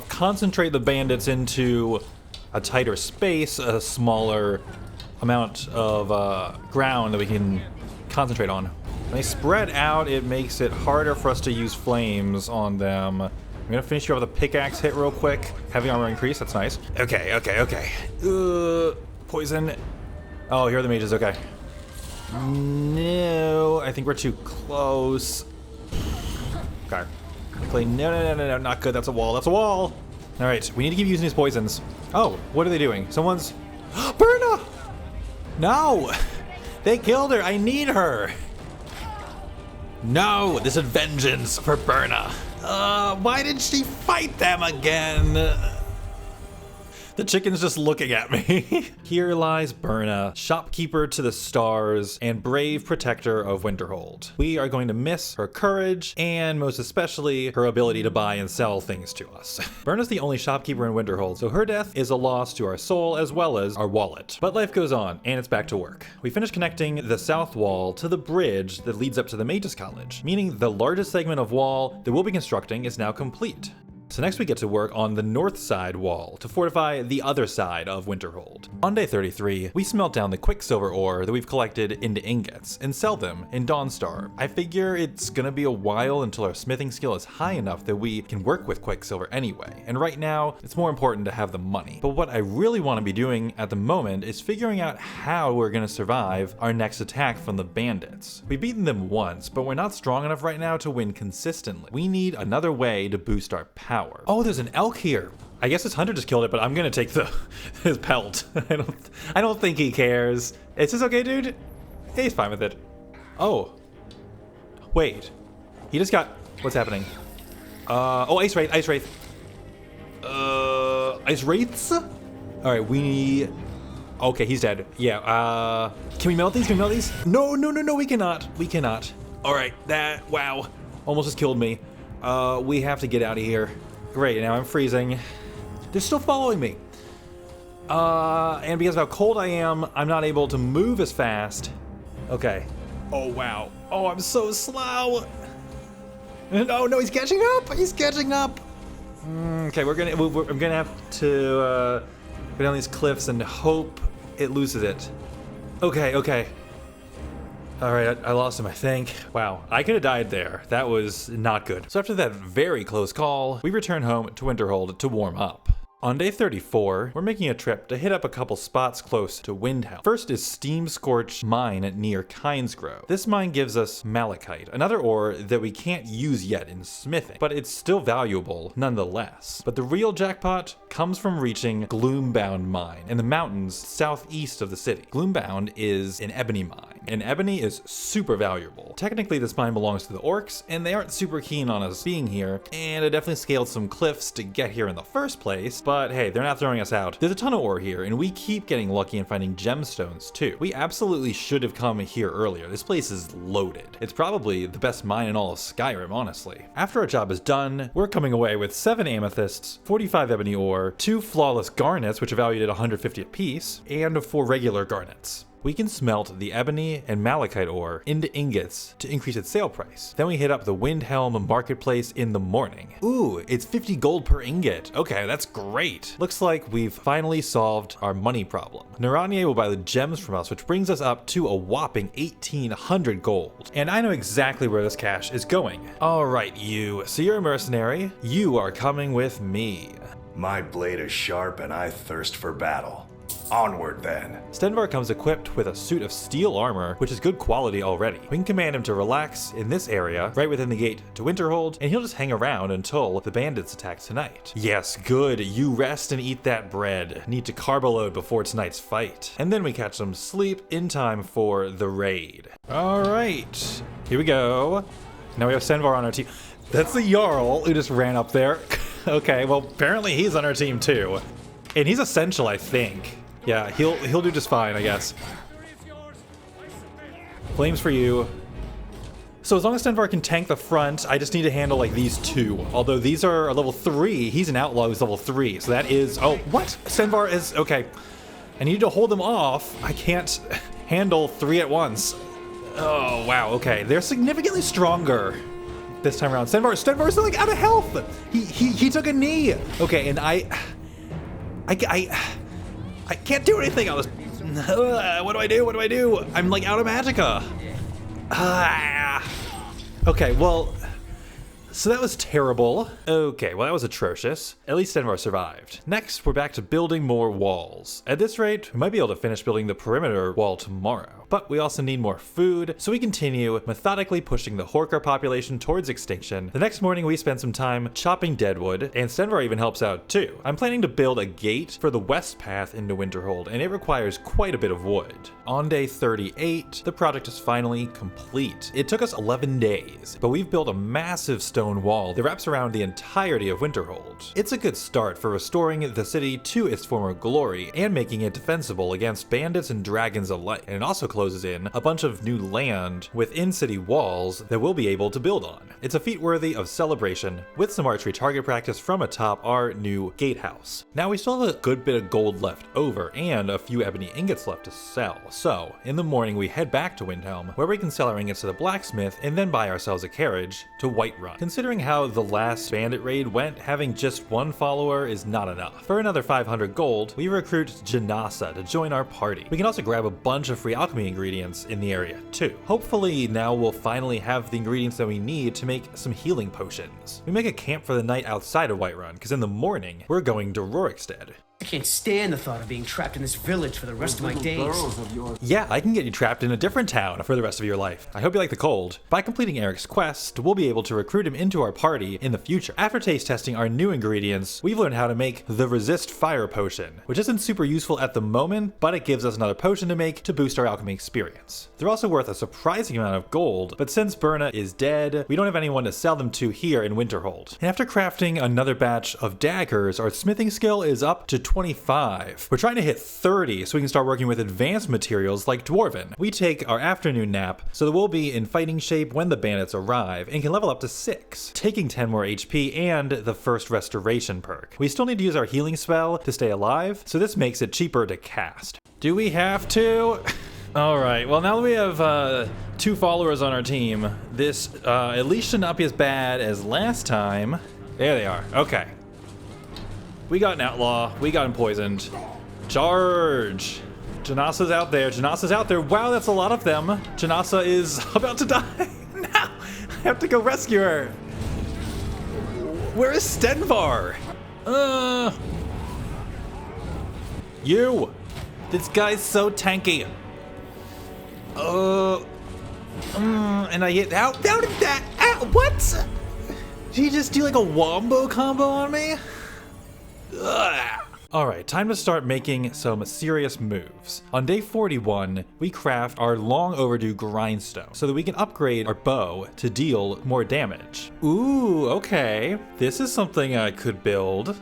concentrate the bandits into a tighter space, a smaller amount of ground that we can concentrate on. When they spread out, it makes it harder for us to use flames on them. I'm gonna finish you off with a pickaxe hit real quick. Heavy armor increase, that's nice. Okay. Poison. Oh, here are the mages, okay. No, I think we're too close. Okay. No, not good, that's a wall, All right, we need to keep using these poisons. Oh, what are they doing? Someone's... Berna! No! They killed her, I need her! No, this is vengeance for Berna. Why did she fight them again? The chicken's just looking at me. Here lies Berna, shopkeeper to the stars and brave protector of Winterhold. We are going to miss her courage and most especially her ability to buy and sell things to us. Berna's the only shopkeeper in Winterhold, so her death is a loss to our soul as well as our wallet. But life goes on and it's back to work. We finished connecting the south wall to the bridge that leads up to the Mages College, meaning the largest segment of wall that we'll be constructing is now complete. So next we get to work on the north side wall to fortify the other side of Winterhold. On day 33, we smelt down the quicksilver ore that we've collected into ingots and sell them in Dawnstar. I figure it's gonna be a while until our smithing skill is high enough that we can work with quicksilver anyway, and right now it's more important to have the money. But what I really want to be doing at the moment is figuring out how we're gonna survive our next attack from the bandits. We've beaten them once, but we're not strong enough right now to win consistently. We need another way to boost our power. Oh, there's an elk here. I guess his hunter just killed it, but I'm gonna take his pelt. I don't think he cares. Is this okay, dude? He's fine with it. Oh. Wait. He just got... What's happening? Oh, Ice Wraith. Ice Wraiths? Alright, we... Okay, he's dead. Yeah, can we melt these? No, we cannot. Alright, wow. Almost just killed me. We have to get out of here. Great, now I'm freezing. They're still following me. And because of how cold I am, I'm not able to move as fast. Okay. Oh, wow. Oh, I'm so slow. No, he's catching up. Okay, I'm gonna have to go down these cliffs and hope it loses it. Okay. All right, I lost him, I think. Wow, I could have died there. That was not good. So after that very close call, we return home to Winterhold to warm up. On day 34, we're making a trip to hit up a couple spots close to Windhelm. First is Steam Scorched Mine near Kynesgrove. This mine gives us malachite, another ore that we can't use yet in smithing, but it's still valuable nonetheless. But the real jackpot comes from reaching Gloombound Mine in the mountains southeast of the city. Gloombound is an ebony mine, and ebony is super valuable. Technically, this mine belongs to the orcs, and they aren't super keen on us being here, and I definitely scaled some cliffs to get here in the first place, but hey, they're not throwing us out. There's a ton of ore here, and we keep getting lucky and finding gemstones too. We absolutely should have come here earlier. This place is loaded. It's probably the best mine in all of Skyrim, honestly. After our job is done, we're coming away with 7 amethysts, 45 ebony ore, 2 flawless garnets, which are valued at 150 apiece, and 4 regular garnets. We can smelt the ebony and malachite ore into ingots to increase its sale price. Then we hit up the Windhelm marketplace in the morning. Ooh, it's 50 gold per ingot. Okay, that's great. Looks like we've finally solved our money problem. Naranye will buy the gems from us, which brings us up to a whopping 1,800 gold. And I know exactly where this cash is going. All right, you. So you're a mercenary. You are coming with me. My blade is sharp and I thirst for battle. Onward then. Stenvar comes equipped with a suit of steel armor, which is good quality already. We can command him to relax in this area, right within the gate to Winterhold, and he'll just hang around until the bandits attack tonight. Yes, good, you rest and eat that bread. Need to carb load before tonight's fight. And then we catch some sleep in time for the raid. Alright, here we go. Now we have Stenvar on our team. That's the Jarl who just ran up there. Okay, well apparently he's on our team too. And he's essential, I think. Yeah, he'll do just fine, I guess. Flames for you. So as long as Stenvar can tank the front, I just need to handle like these 2. Although these are level 3, he's an outlaw who's level 3. So that is, oh, what? Stenvar is, okay. I need to hold them off. I can't handle 3 at once. Oh, wow, okay. They're significantly stronger this time around. Stenvar's like out of health. He took a knee. Okay, and I can't do anything. What do I do? I'm like out of magicka. Okay, well, So that was terrible. Okay, well that was atrocious. At least Stenvar survived. Next, we're back to building more walls. At this rate, we might be able to finish building the perimeter wall tomorrow. But we also need more food, so we continue methodically pushing the Horker population towards extinction. The next morning we spend some time chopping deadwood, and Stenvar even helps out too. I'm planning to build a gate for the west path into Winterhold, and it requires quite a bit of wood. On day 38, the project is finally complete. It took us 11 days, but we've built a massive stone wall that wraps around the entirety of Winterhold. It's a good start for restoring the city to its former glory and making it defensible against bandits and dragons alike, and it also closes in a bunch of new land within city walls that we'll be able to build on. It's a feat worthy of celebration, with some archery target practice from atop our new gatehouse. Now we still have a good bit of gold left over and a few ebony ingots left to sell, so in the morning we head back to Windhelm, where we can sell our ingots to the blacksmith and then buy ourselves a carriage to Whiterun. Considering how the last bandit raid went, having just one follower is not enough. For another 500 gold, we recruit Janasa to join our party. We can also grab a bunch of free alchemy ingredients in the area too. Hopefully now we'll finally have the ingredients that we need to make some healing potions. We make a camp for the night outside of Whiterun, because in the morning we're going to Rorikstead. I can't stand the thought of being trapped in this village for the rest of my days. Yeah, I can get you trapped in a different town for the rest of your life. I hope you like the cold. By completing Eric's quest, we'll be able to recruit him into our party in the future. After taste testing our new ingredients, we've learned how to make the Resist Fire Potion, which isn't super useful at the moment, but it gives us another potion to make to boost our alchemy experience. They're also worth a surprising amount of gold, but since Berna is dead, we don't have anyone to sell them to here in Winterhold. And after crafting another batch of daggers, our smithing skill is up to 25. We're trying to hit 30 so we can start working with advanced materials like Dwarven. We take our afternoon nap so that we'll be in fighting shape when the bandits arrive and can level up to 6, taking 10 more HP and the first restoration perk. We still need to use our healing spell to stay alive, so this makes it cheaper to cast. Do we have to? Alright, well now that we have 2 followers on our team, this at least should not be as bad as last time. There they are, okay. We got an outlaw, we got him poisoned. Charge! Janasa's out there, Janasa's out there. Wow, that's a lot of them. Janasa is about to die. No, I have to go rescue her. Where is Stenvar? You! This guy's so tanky. And I hit, how did that, what? Did he just do like a wombo combo on me? Alright, time to start making some serious moves. On day 41, we craft our long overdue grindstone so that we can upgrade our bow to deal more damage. Ooh, okay. This is something I could build.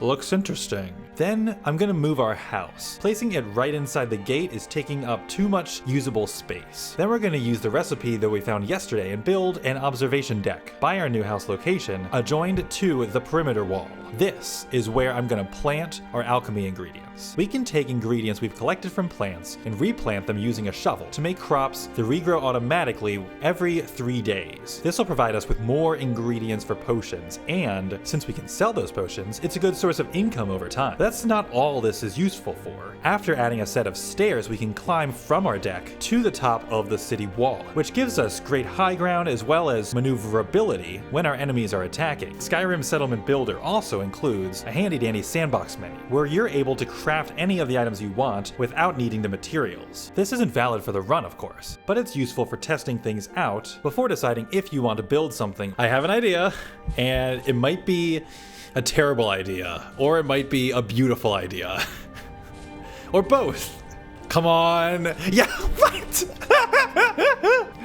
Looks interesting. Then I'm gonna move our house. Placing it right inside the gate is taking up too much usable space. Then we're gonna use the recipe that we found yesterday and build an observation deck by our new house location, adjoined to the perimeter wall. This is where I'm gonna plant our alchemy ingredients. We can take ingredients we've collected from plants and replant them using a shovel to make crops that regrow automatically every 3 days. This will provide us with more ingredients for potions, and since we can sell those potions, it's a good source of income over time. That's not all this is useful for. After adding a set of stairs, we can climb from our deck to the top of the city wall, which gives us great high ground as well as maneuverability when our enemies are attacking. Skyrim Settlement Builder also includes a handy-dandy sandbox menu, where you're able to craft any of the items you want without needing the materials. This isn't valid for the run, of course, but it's useful for testing things out before deciding if you want to build something. I have an idea, and it might be a terrible idea, or it might be a beautiful idea. Or both. Come on. Yeah, what?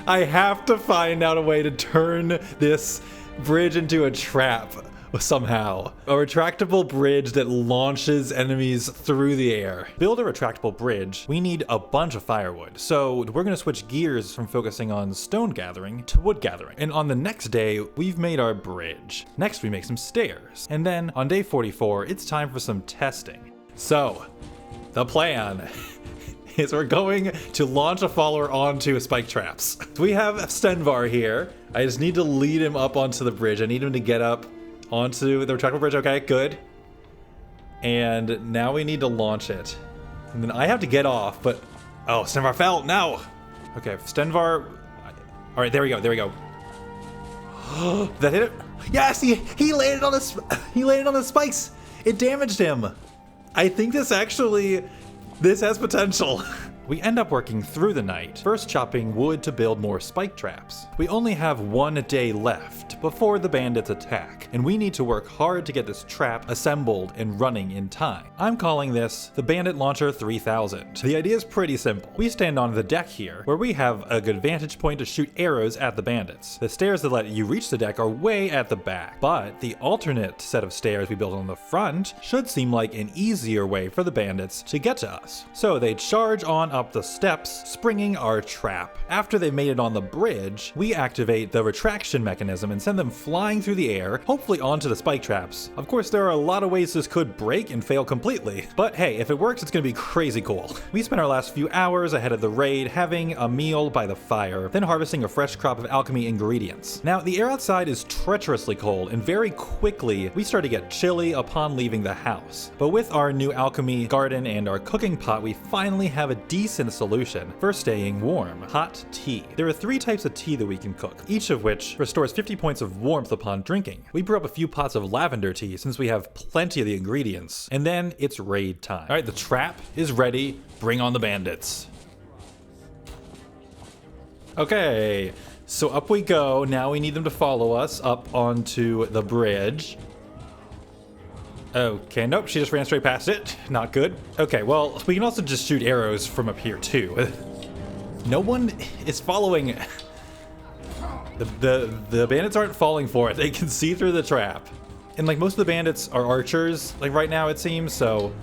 I have to find out a way to turn this bridge into a trap somehow. A retractable bridge that launches enemies through the air. Build a retractable bridge, we need a bunch of firewood. So we're gonna switch gears from focusing on stone gathering to wood gathering. And on the next day, we've made our bridge. Next, we make some stairs. And then on day 44, it's time for some testing. So, the plan is we're going to launch a follower onto spike traps. So we have Stenvar here. I just need to lead him up onto the bridge. I need him to get up onto the retractable bridge. Okay, good. And now we need to launch it. And then I have to get off, but... Oh, Stenvar fell! No! Okay, Stenvar... Alright, there we go, there we go. That hit it? Yes, he landed on the spikes. It damaged him. I think this has potential. We end up working through the night, first chopping wood to build more spike traps. We only have 1 day left before the bandits attack, and we need to work hard to get this trap assembled and running in time. I'm calling this the Bandit Launcher 3000. The idea is pretty simple. We stand on the deck here, where we have a good vantage point to shoot arrows at the bandits. The stairs that let you reach the deck are way at the back, but the alternate set of stairs we build on the front should seem like an easier way for the bandits to get to us. So they charge on up the steps, springing our trap. After they made it on the bridge, we activate the retraction mechanism and send them flying through the air, hopefully onto the spike traps. Of course, there are a lot of ways this could break and fail completely, but hey, if it works, it's gonna be crazy cool. We spent our last few hours ahead of the raid having a meal by the fire, then harvesting a fresh crop of alchemy ingredients. Now, the air outside is treacherously cold, and very quickly, we start to get chilly upon leaving the house. But with our new alchemy garden and our cooking pot, we finally have a decent solution for staying warm: hot tea. There are 3 types of tea that we can cook, each of which restores 50 points of warmth upon drinking. We brew up a few pots of lavender tea since we have plenty of the ingredients, and then it's raid time. All right, the trap is ready. Bring on the bandits. Okay, so up we go. Now we need them to follow us up onto the bridge. Okay, nope, she just ran straight past it. Not good. Okay, well, we can also just shoot arrows from up here too. No one is following. The bandits aren't falling for it. They can see through the trap. And like most of the bandits are archers, like right now it seems, so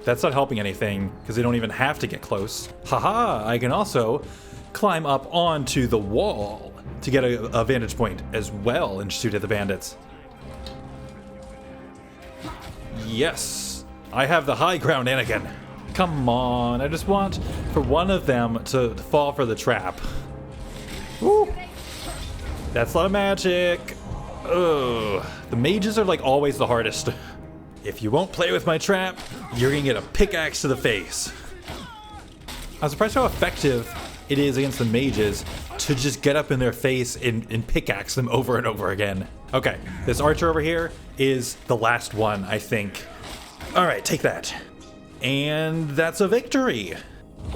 that's not helping anything because they don't even have to get close. Haha, I can also climb up onto the wall to get a vantage point as well and shoot at the bandits. Yes, I have the high ground, Anakin. Come on, I just want for one of them to fall for the trap. Woo! That's a lot of magic. Ugh. The mages are like always the hardest. If you won't play with my trap, you're gonna get a pickaxe to the face. I'm surprised how effective it is against the mages to just get up in their face and pickaxe them over and over again. Okay, this archer over here is the last one, I think. All right, take that. And that's a victory.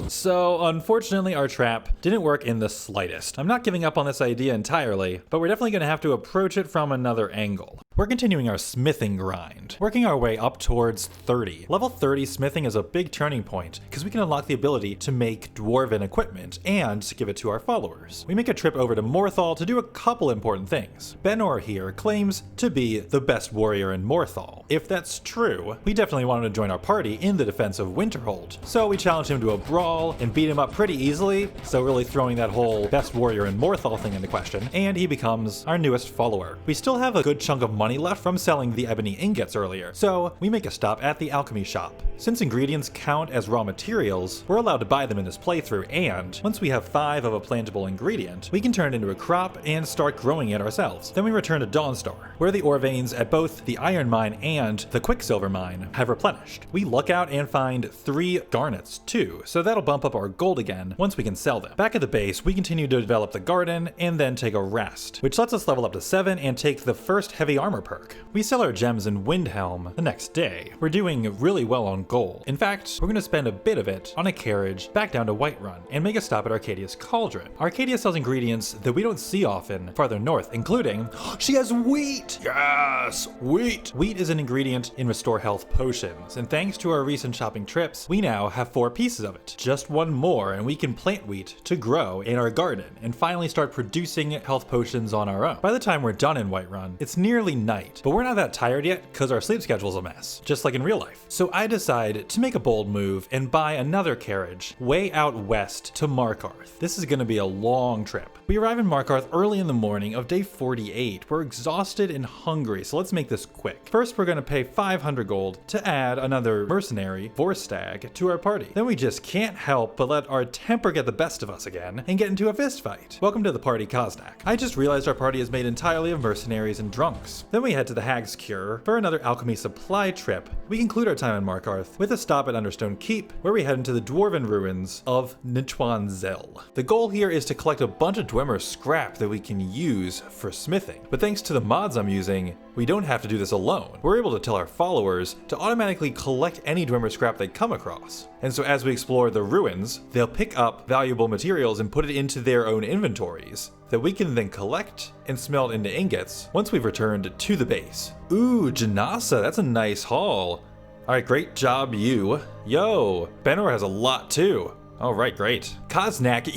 So, unfortunately, our trap didn't work in the slightest. I'm not giving up on this idea entirely, but we're definitely going to have to approach it from another angle. We're continuing our smithing grind, working our way up towards 30. Level 30 smithing is a big turning point, because we can unlock the ability to make Dwarven equipment and give it to our followers. We make a trip over to Morthal to do a couple important things. Benor here claims to be the best warrior in Morthal. If that's true, we definitely want him to join our party in the defense of Winterhold. So we challenge him to a brawl and beat him up pretty easily, so really throwing that whole best warrior in Morthal thing into question, and he becomes our newest follower. We still have a good chunk of money left from selling the ebony ingots earlier, so we make a stop at the alchemy shop. Since ingredients count as raw materials, we're allowed to buy them in this playthrough, and once we have 5 of a plantable ingredient, we can turn it into a crop and start growing it ourselves. Then we return to Dawnstar, where the ore veins at both the iron mine and the quicksilver mine have replenished. We look out and find 3 garnets too, so that'll bump up our gold again once we can sell them. Back at the base, we continue to develop the garden and then take a rest, which lets us level up to 7 and take the first heavy armor perk. We sell our gems in Windhelm the next day. We're doing really well on gold. In fact, we're going to spend a bit of it on a carriage back down to Whiterun and make a stop at Arcadia's Cauldron. Arcadia sells ingredients that we don't see often farther north, including she has wheat! Yes, wheat! Wheat is an ingredient in Restore Health potions, and thanks to our recent shopping trips, we now have 4 pieces of it. Just one more and we can plant wheat to grow in our garden and finally start producing health potions on our own. By the time we're done in Whiterun, it's nearly night, but we're not that tired yet because our sleep schedule's a mess, just like in real life. So I decide to make a bold move and buy another carriage way out west to Markarth. This is going to be a long trip. We arrive in Markarth early in the morning of day 48. We're exhausted and hungry, so let's make this quick. First, we're going to pay 500 gold to add another mercenary, Vorstag, to our party. Then we just can't help but let our temper get the best of us again and get into a fist fight. Welcome to the party, Koznak. I just realized our party is made entirely of mercenaries and drunks. Then we head to the Hag's Cure for another alchemy supply trip. We conclude our time in Markarth with a stop at Understone Keep, where we head into the Dwarven ruins of Nitwanzel. The goal here is to collect a bunch of Dwemer scrap that we can use for smithing, but thanks to the mods I'm using, we don't have to do this alone. We're able to tell our followers to automatically collect any Dwemer scrap they come across. And so as we explore the ruins, they'll pick up valuable materials and put it into their own inventories that we can then collect and smelt into ingots once we've returned to the base. Ooh, Janasa, that's a nice haul. Alright, great job you. Yo, Benor has a lot too. Alright, great. Koznak,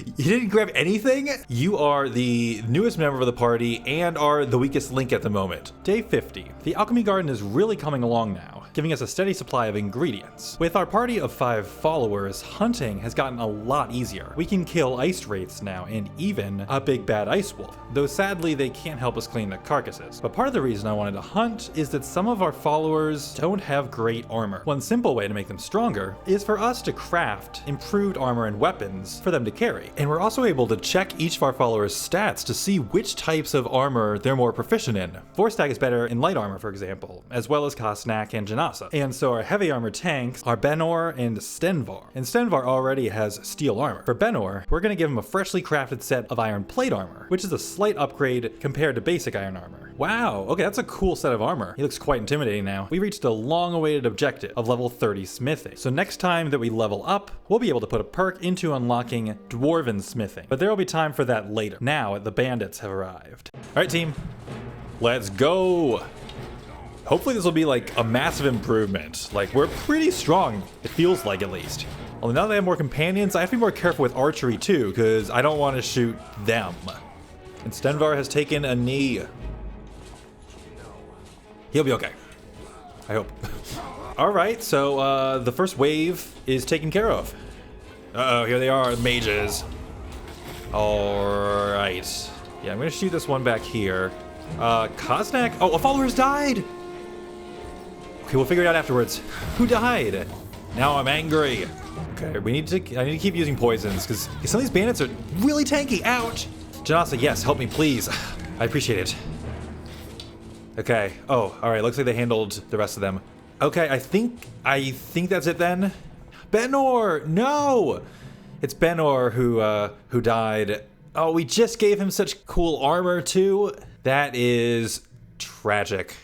you didn't grab anything? You are the newest member of the party and are the weakest link at the moment. Day 50. The alchemy garden is really coming along now, giving us a steady supply of ingredients. With our party of 5 followers, hunting has gotten a lot easier. We can kill ice wraiths now and even a big bad ice wolf, though sadly they can't help us clean the carcasses. But part of the reason I wanted to hunt is that some of our followers don't have great armor. One simple way to make them stronger is for us to craft improved armor and weapons for them to carry. And we're also able to check each of our followers' stats to see which types of armor they're more proficient in. Vorstag is better in light armor, for example, as well as Kosnak and Janasa. And so our heavy armor tanks are Benor and Stenvar. And Stenvar already has steel armor. For Benor, we're going to give him a freshly crafted set of iron plate armor, which is a slight upgrade compared to basic iron armor. Wow, okay, that's a cool set of armor. He looks quite intimidating now. We reached a long-awaited objective of level 30 smithing. So next time that we level up, we'll be able to put a perk into unlocking Dwarven smithing. But there will be time for that later. Now, the bandits have arrived. All right, team, let's go. Hopefully this will be like a massive improvement. Like, we're pretty strong, it feels like at least. Although now that I have more companions, I have to be more careful with archery too, because I don't want to shoot them. And Stenvar has taken a knee. He'll be okay, I hope. All right, so the first wave is taken care of. Uh-oh, here they are, mages. All right. Yeah, I'm gonna shoot this one back here. Koznak, oh, a follower's died. Okay, we'll figure it out afterwards. Who died? Now I'm angry. Okay, I need to keep using poisons because some of these bandits are really tanky. Ouch. Janasa, yes, help me, please. I appreciate it. Okay. Oh, all right. Looks like they handled the rest of them. Okay, I think that's it then. Benor, no! It's Benor who died. Oh, we just gave him such cool armor too. That is tragic.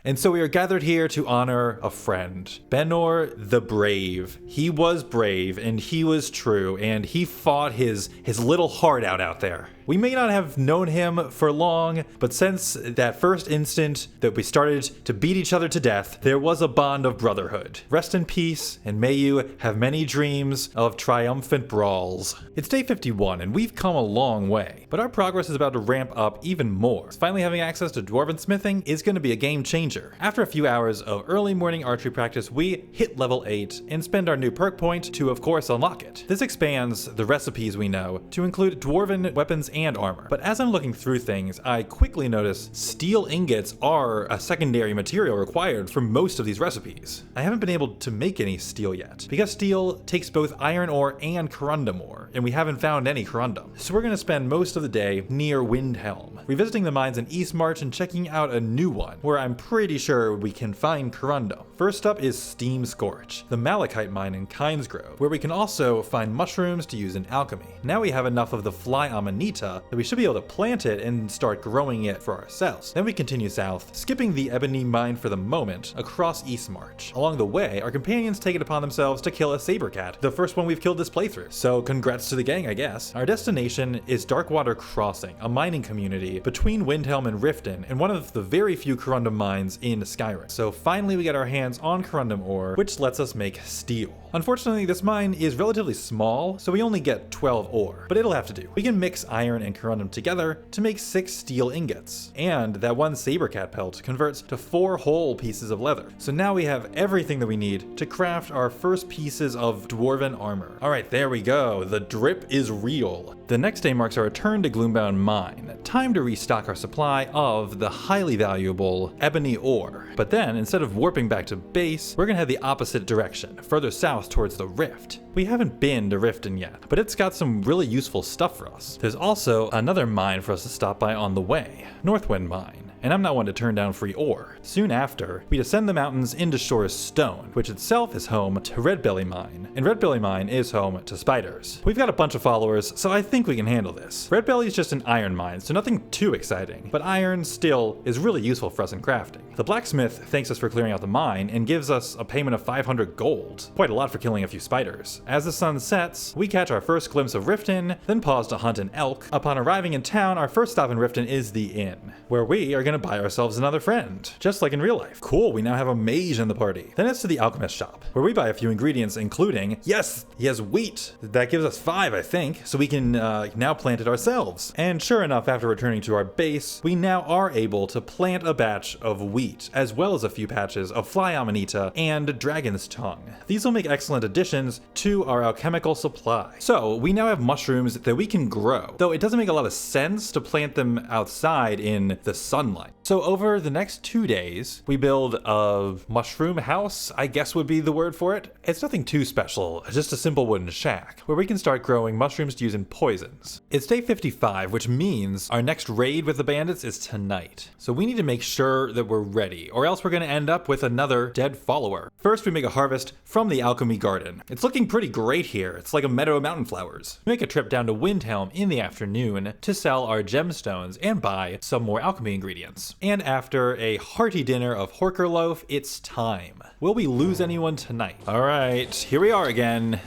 And so we are gathered here to honor a friend, Benor the Brave. He was brave and he was true and he fought his little heart out there. We may not have known him for long, but since that first instant that we started to beat each other to death, there was a bond of brotherhood. Rest in peace, and may you have many dreams of triumphant brawls. It's day 51, and we've come a long way, but our progress is about to ramp up even more. Finally having access to Dwarven smithing is going to be a game changer. After a few hours of early morning archery practice, we hit level 8 and spend our new perk point to, of course, unlock it. This expands the recipes we know to include Dwarven weapons and armor. But as I'm looking through things, I quickly notice steel ingots are a secondary material required for most of these recipes. I haven't been able to make any steel yet, because steel takes both iron ore and corundum ore, and we haven't found any corundum. So we're going to spend most of the day near Windhelm, revisiting the mines in Eastmarch and checking out a new one, where I'm pretty sure we can find corundum. First up is Steam Scorch, the malachite mine in Kynesgrove, where we can also find mushrooms to use in alchemy. Now we have enough of the fly amanita that we should be able to plant it and start growing it for ourselves. Then we continue south, skipping the Ebony mine for the moment, across Eastmarch. Along the way, our companions take it upon themselves to kill a saber cat, the first one we've killed this playthrough. So congrats to the gang, I guess. Our destination is Darkwater Crossing, a mining community between Windhelm and Riften, and one of the very few corundum mines in Skyrim. So finally we get our hands on corundum ore, which lets us make steel. Unfortunately, this mine is relatively small, so we only get 12 ore, but it'll have to do. We can mix iron and corundum together to make 6 steel ingots, and that one saber cat pelt converts to 4 whole pieces of leather. So now we have everything that we need to craft our first pieces of Dwarven armor. All right, there we go. The drip is real. The next day marks our return to Gloombound Mine. Time to restock our supply of the highly valuable ebony ore. But then, instead of warping back to base, we're gonna head the opposite direction, further south towards the Rift. We haven't been to Riften yet, but it's got some really useful stuff for us. There's also another mine for us to stop by on the way, Northwind Mine. and I'm not one to turn down free ore. Soon after, we descend the mountains into Shore's Stone, which itself is home to Redbelly Mine, and Redbelly Mine is home to spiders. We've got a bunch of followers, so I think we can handle this. Redbelly is just an iron mine, so nothing too exciting, but iron still is really useful for us in crafting. The blacksmith thanks us for clearing out the mine and gives us a payment of 500 gold, quite a lot for killing a few spiders. As the sun sets, we catch our first glimpse of Riften, then pause to hunt an elk. Upon arriving in town, our first stop in Riften is the inn, where we are gonna buy ourselves another friend, just like in real life. Cool, we now have a mage in the party. Then it's to the alchemist shop, where we buy a few ingredients, including, yes, he has wheat. That gives us 5, I think, so we can now plant it ourselves. And sure enough, after returning to our base, we now are able to plant a batch of wheat, as well as a few patches of fly amanita and dragon's tongue. These will make excellent additions to our alchemical supply. So we now have mushrooms that we can grow, though it doesn't make a lot of sense to plant them outside in the sunlight. So over the next 2 days, we build a mushroom house, I guess would be the word for it. It's nothing too special, just a simple wooden shack, where we can start growing mushrooms to use in poisons. It's day 55, which means our next raid with the bandits is tonight. So we need to make sure that we're ready, or else we're gonna end up with another dead follower. First, we make a harvest from the alchemy garden. It's looking pretty great here. It's like a meadow of mountain flowers. We make a trip down to Windhelm in the afternoon to sell our gemstones and buy some more alchemy ingredients. And after a hearty dinner of Horker loaf, it's time. Will we lose anyone tonight? All right, here we are again.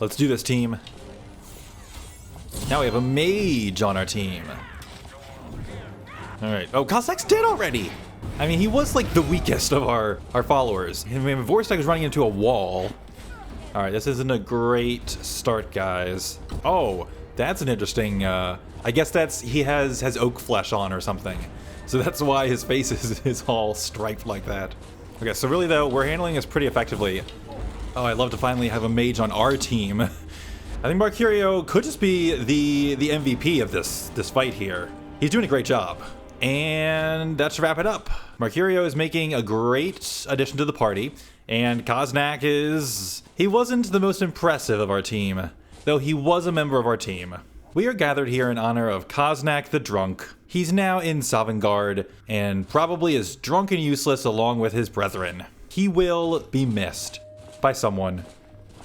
Let's do this, team. Now we have a mage on our team. All right. Oh, Cossacks dead already. I mean, he was like the weakest of our followers. And we have Vorstag was running into a wall. All right, this isn't a great start, guys. Oh, that's an interesting, I guess he has oak flesh on or something. So that's why his face is all striped like that. Okay, so really though, we're handling this pretty effectively. Oh, I'd love to finally have a mage on our team. I think Marcurio could just be the MVP of this fight here. He's doing a great job. And that should wrap it up. Marcurio is making a great addition to the party, and Koznak he wasn't the most impressive of our team, though he was a member of our team. We are gathered here in honor of Koznak the Drunk. He's now in Sovngarde, and probably is drunk and useless along with his brethren. He will be missed by someone,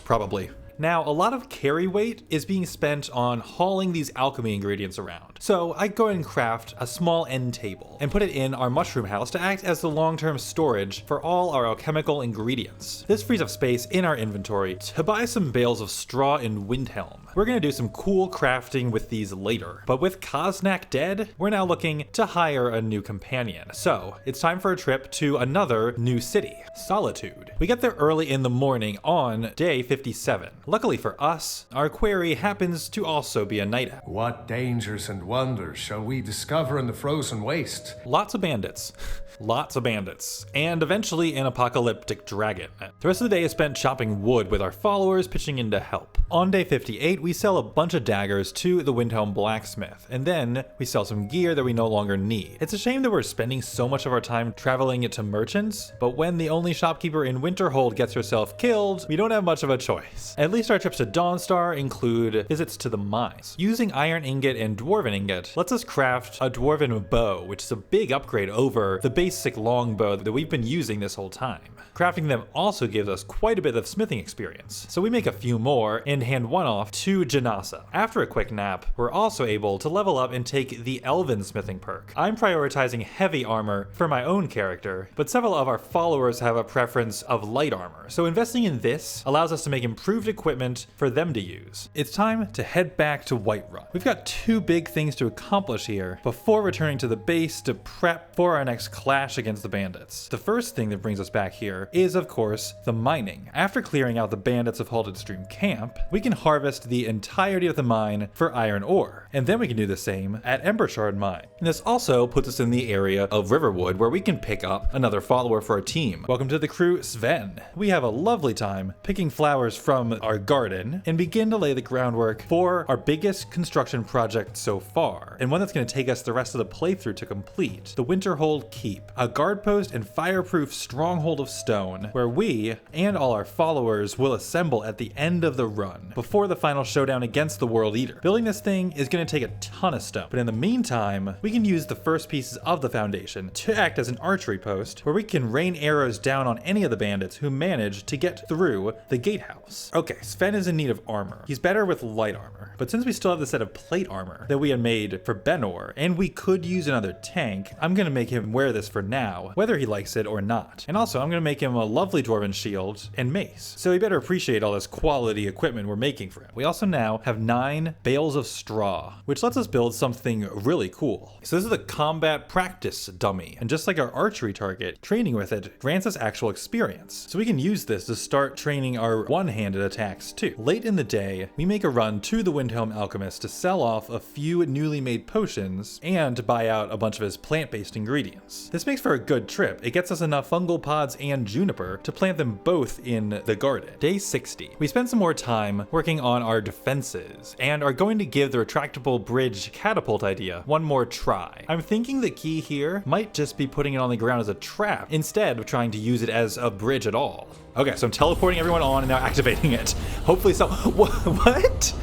probably. Now, a lot of carry weight is being spent on hauling these alchemy ingredients around. So I go and craft a small end table and put it in our mushroom house to act as the long-term storage for all our alchemical ingredients. This frees up space in our inventory to buy some bales of straw in Windhelm. We're gonna do some cool crafting with these later, but with Koznak dead, we're now looking to hire a new companion. So it's time for a trip to another new city, Solitude. We get there early in the morning on day 57. Luckily for us, our quarry happens to also be a night owl. What dangers and wonders shall we discover in the frozen waste? Lots of bandits. Lots of bandits. And eventually an apocalyptic dragon. The rest of the day is spent chopping wood with our followers pitching in to help. On day 58, we sell a bunch of daggers to the Windhelm blacksmith, and then we sell some gear that we no longer need. It's a shame that we're spending so much of our time traveling it to merchants, but when the only shopkeeper in Winterhold gets herself killed, we don't have much of a choice. At least our trips to Dawnstar include visits to the mines. Using iron ingot and dwarven ingot lets us craft a dwarven bow, which is a big upgrade over the basic longbow that we've been using this whole time. Crafting them also gives us quite a bit of smithing experience, so we make a few more and hand one off to Janasa. After a quick nap, we're also able to level up and take the Elven smithing perk. I'm prioritizing heavy armor for my own character, but several of our followers have a preference of light armor, so investing in this allows us to make improved equipment for them to use. It's time to head back to Whiterun. We've got 2 big things to accomplish here before returning to the base to prep for our next clash against the bandits. The first thing that brings us back here is, of course, the mining. After clearing out the bandits of Halted Stream Camp, we can harvest the entirety of the mine for iron ore, and then we can do the same at Embershard Mine. And this also puts us in the area of Riverwood, where we can pick up another follower for our team. Welcome to the crew, Sven. We have a lovely time picking flowers from our garden and begin to lay the groundwork for our biggest construction project so far, and one that's going to take us the rest of the playthrough to complete: the Winterhold Keep, a guard post and fireproof stronghold of stone zone where we and all our followers will assemble at the end of the run before the final showdown against the World Eater. Building this thing is going to take a ton of stone, but in the meantime, we can use the first pieces of the foundation to act as an archery post where we can rain arrows down on any of the bandits who manage to get through the gatehouse. Okay, Sven is in need of armor. He's better with light armor, but since we still have the set of plate armor that we had made for Benor, and we could use another tank, I'm going to make him wear this for now, whether he likes it or not. And also, I'm going to make him a lovely dwarven shield and mace, so he better appreciate all this quality equipment we're making for him. We also now have 9 bales of straw, which lets us build something really cool. So this is a combat practice dummy, and just like our archery target, training with it grants us actual experience. So we can use this to start training our one-handed attacks too. Late in the day, we make a run to the Windhelm Alchemist to sell off a few newly made potions and to buy out a bunch of his plant-based ingredients. This makes for a good trip. It gets us enough fungal pods and juniper to plant them both in the garden. Day 60. We spend some more time working on our defenses and are going to give the retractable bridge catapult idea one more try. I'm thinking the key here might just be putting it on the ground as a trap instead of trying to use it as a bridge at all. Okay, so I'm teleporting everyone on and now activating it. Hopefully what?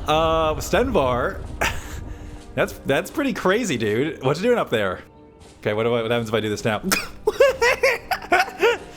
Stenvar. That's pretty crazy, dude. What you doing up there? Okay, what happens if I do this now?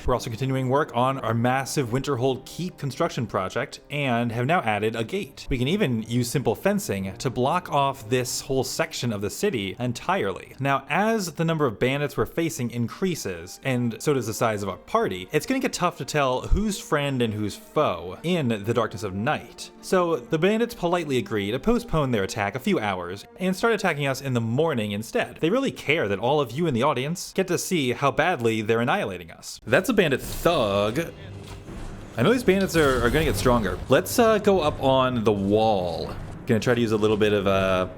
We're also continuing work on our massive Winterhold keep construction project and have now added a gate. We can even use simple fencing to block off this whole section of the city entirely. Now, as the number of bandits we're facing increases, and so does the size of our party, it's gonna get tough to tell who's friend and who's foe in the darkness of night. So the bandits politely agree to postpone their attack a few hours and start attacking us in the morning instead. They really care that all of you in the audience get to see how badly they're annihilating us. That's a bandit thug. I know these bandits are gonna get stronger. Let's go up on the wall. Gonna try to use a little bit of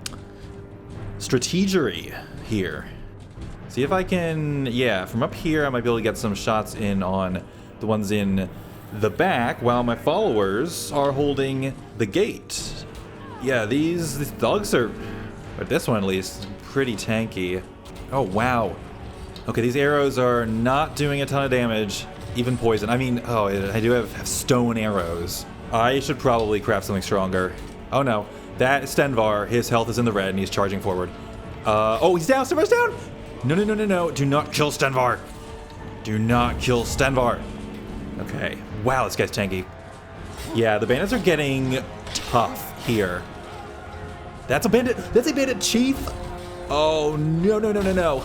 strategery here. See if I can, yeah, from up here I might be able to get some shots in on the ones in the back while my followers are holding the gate. Yeah, these thugs are, or this one at least, pretty tanky. Oh wow. Okay, these arrows are not doing a ton of damage, even poison. I mean, oh, I do have stone arrows. I should probably craft something stronger. Oh no, that is Stenvar. His health is in the red and he's charging forward. Oh, he's down, Stenvar's down! No, do not kill Stenvar. Do not kill Stenvar. Okay, wow, this guy's tanky. Yeah, the bandits are getting tough here. That's a bandit chief? Oh, no. No.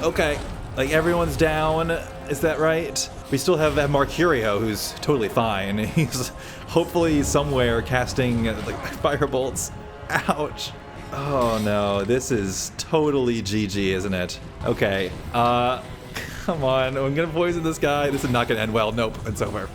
Okay, like everyone's down. Is that right? We still have Marcurio, who's totally fine. He's hopefully somewhere casting like fire bolts. Ouch. Oh no, this is totally GG, isn't it? Okay, come on, I'm gonna poison this guy. This is not gonna end well. Nope, it's over.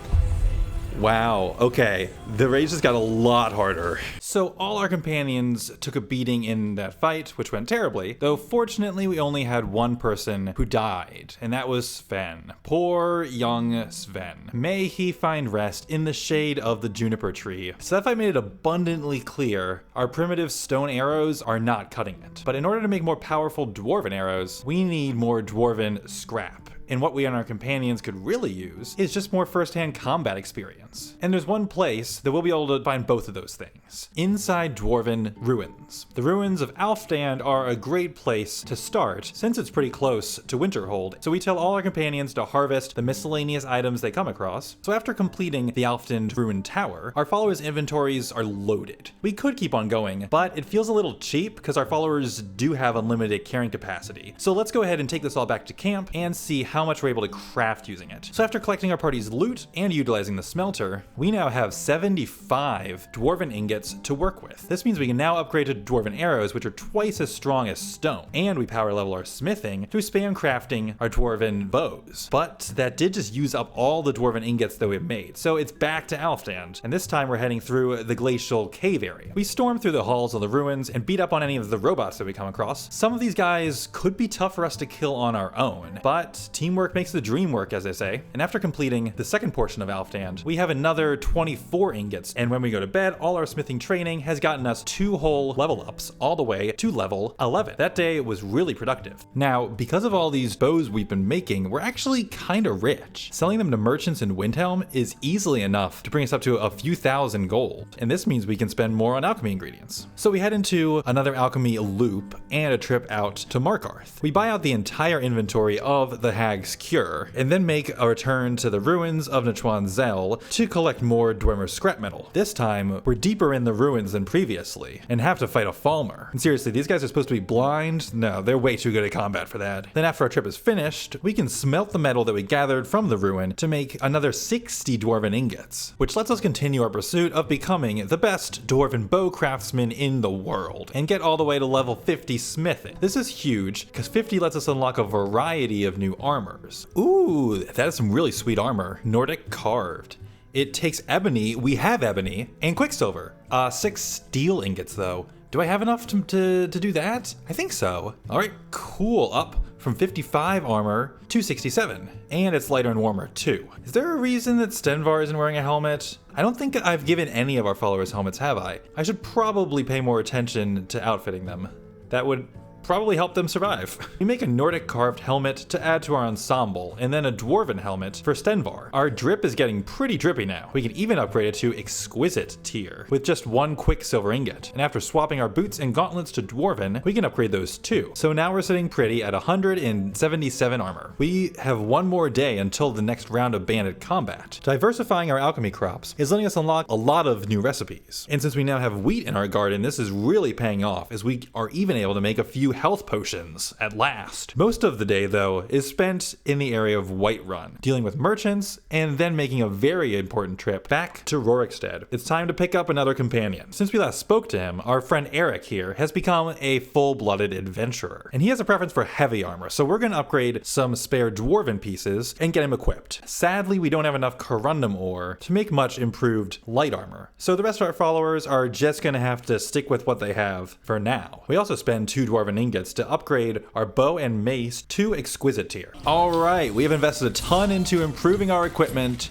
Wow, okay, the rage just got a lot harder. So all our companions took a beating in that fight, which went terribly, though fortunately we only had one person who died, and that was Sven. Poor young Sven. May he find rest in the shade of the juniper tree. Seth made it abundantly clear our primitive stone arrows are not cutting it. But in order to make more powerful dwarven arrows, we need more dwarven scrap. And what we and our companions could really use is just more first-hand combat experience. And there's one place that we'll be able to find both of those things. Inside Dwarven ruins. The ruins of Alfstand are a great place to start since it's pretty close to Winterhold. So we tell all our companions to harvest the miscellaneous items they come across. So after completing the Alfstand ruin tower, our followers' inventories are loaded. We could keep on going, but it feels a little cheap because our followers do have unlimited carrying capacity. So let's go ahead and take this all back to camp and see how much we're able to craft using it. So after collecting our party's loot and utilizing the smelter, we now have 75 dwarven ingots to work with. This means we can now upgrade to dwarven arrows, which are twice as strong as stone, and we power level our smithing to spam crafting our dwarven bows. But that did just use up all the dwarven ingots that we've made, so it's back to Alfstand, and this time we're heading through the glacial cave area. We storm through the halls of the ruins and beat up on any of the robots that we come across. Some of these guys could be tough for us to kill on our own, but team teamwork makes the dream work, as they say. And after completing the second portion of Alfstand, we have another 24 ingots. And when we go to bed, all our smithing training has gotten us 2 whole level ups all the way to level 11. That day was really productive. Now, because of all these bows we've been making, we're actually kind of rich. Selling them to merchants in Windhelm is easily enough to bring us up to a few thousand gold. And this means we can spend more on alchemy ingredients. So we head into another alchemy loop and a trip out to Markarth. We buy out the entire inventory of the Hag's Cure, and then make a return to the ruins of Nachuan Zell to collect more Dwemer scrap metal. This time, we're deeper in the ruins than previously, and have to fight a Falmer. And seriously, these guys are supposed to be blind? No, they're way too good at combat for that. Then after our trip is finished, we can smelt the metal that we gathered from the ruin to make another 60 Dwarven ingots, which lets us continue our pursuit of becoming the best Dwarven bow craftsman in the world, and get all the way to level 50 smithing. This is huge, because 50 lets us unlock a variety of new armors. Ooh, that is some really sweet armor. Nordic carved. It takes ebony, we have ebony, and quicksilver. 6 steel ingots though. Do I have enough to do that? I think so. All right, cool. Up from 55 armor to 67. And it's lighter and warmer too. Is there a reason that Stenvar isn't wearing a helmet? I don't think I've given any of our followers helmets, have I? I should probably pay more attention to outfitting them. That would probably help them survive. We make a Nordic carved helmet to add to our ensemble, and then a Dwarven helmet for Stenvar. Our drip is getting pretty drippy now. We can even upgrade it to exquisite tier with just 1 quicksilver ingot. And after swapping our boots and gauntlets to Dwarven, we can upgrade those too. So now we're sitting pretty at 177 armor. We have 1 more day until the next round of bandit combat. Diversifying our alchemy crops is letting us unlock a lot of new recipes. And since we now have wheat in our garden, this is really paying off, as we are even able to make a few health potions at last. Most of the day though is spent in the area of Whiterun, dealing with merchants and then making a very important trip back to Rorikstead. It's time to pick up another companion. Since we last spoke to him, our friend Eric here has become a full-blooded adventurer, and he has a preference for heavy armor, so we're going to upgrade some spare Dwarven pieces and get him equipped. Sadly, we don't have enough corundum ore to make much improved light armor, so the rest of our followers are just going to have to stick with what they have for now. We also spend 2 Dwarven ingots to upgrade our bow and mace to exquisite tier. All right, we have invested a ton into improving our equipment.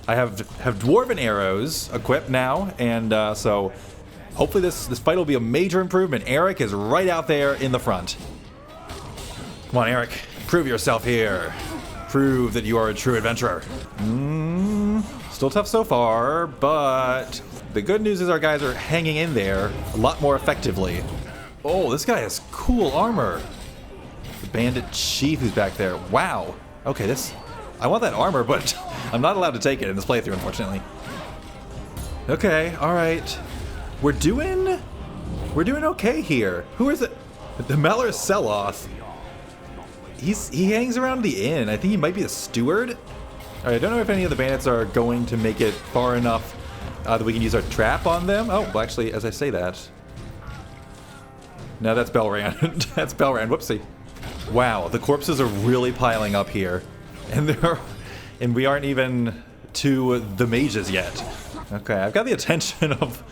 I have Dwarven arrows equipped now, and so hopefully this fight will be a major improvement. Eric is right out there in the front. Come on, Eric, prove yourself here. Prove that you are a true adventurer. Still tough so far, but the good news is our guys are hanging in there a lot more effectively. Oh, this guy has cool armor. The bandit chief who's back there. Wow. Okay, I want that armor, but I'm not allowed to take it in this playthrough, unfortunately. Okay, all right. We're doing okay here. Who is it? The Mellor Seloth. He hangs around the inn. I think he might be a steward. All right, I don't know if any of the bandits are going to make it far enough that we can use our trap on them. Oh, well, actually, as I say that. No, that's Belran. That's Belran. Whoopsie. Wow, the corpses are really piling up here. And we aren't even to the mages yet. Okay, I've got the attention of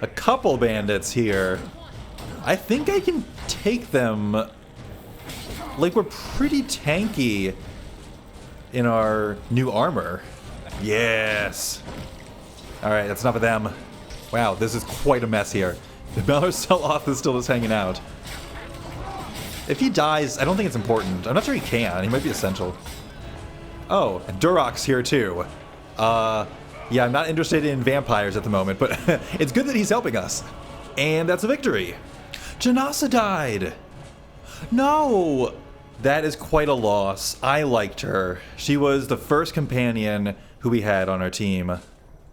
a couple bandits here. I think I can take them. Like, we're pretty tanky in our new armor. Yes. All right, that's enough of them. Wow, this is quite a mess here. The Mellor Seloth is still just hanging out. If he dies, I don't think it's important. I'm not sure he can. He might be essential. Oh, and Durok's here too. Yeah, I'm not interested in vampires at the moment, but it's good that he's helping us. And that's a victory. Janasa died. No. That is quite a loss. I liked her. She was the first companion who we had on our team.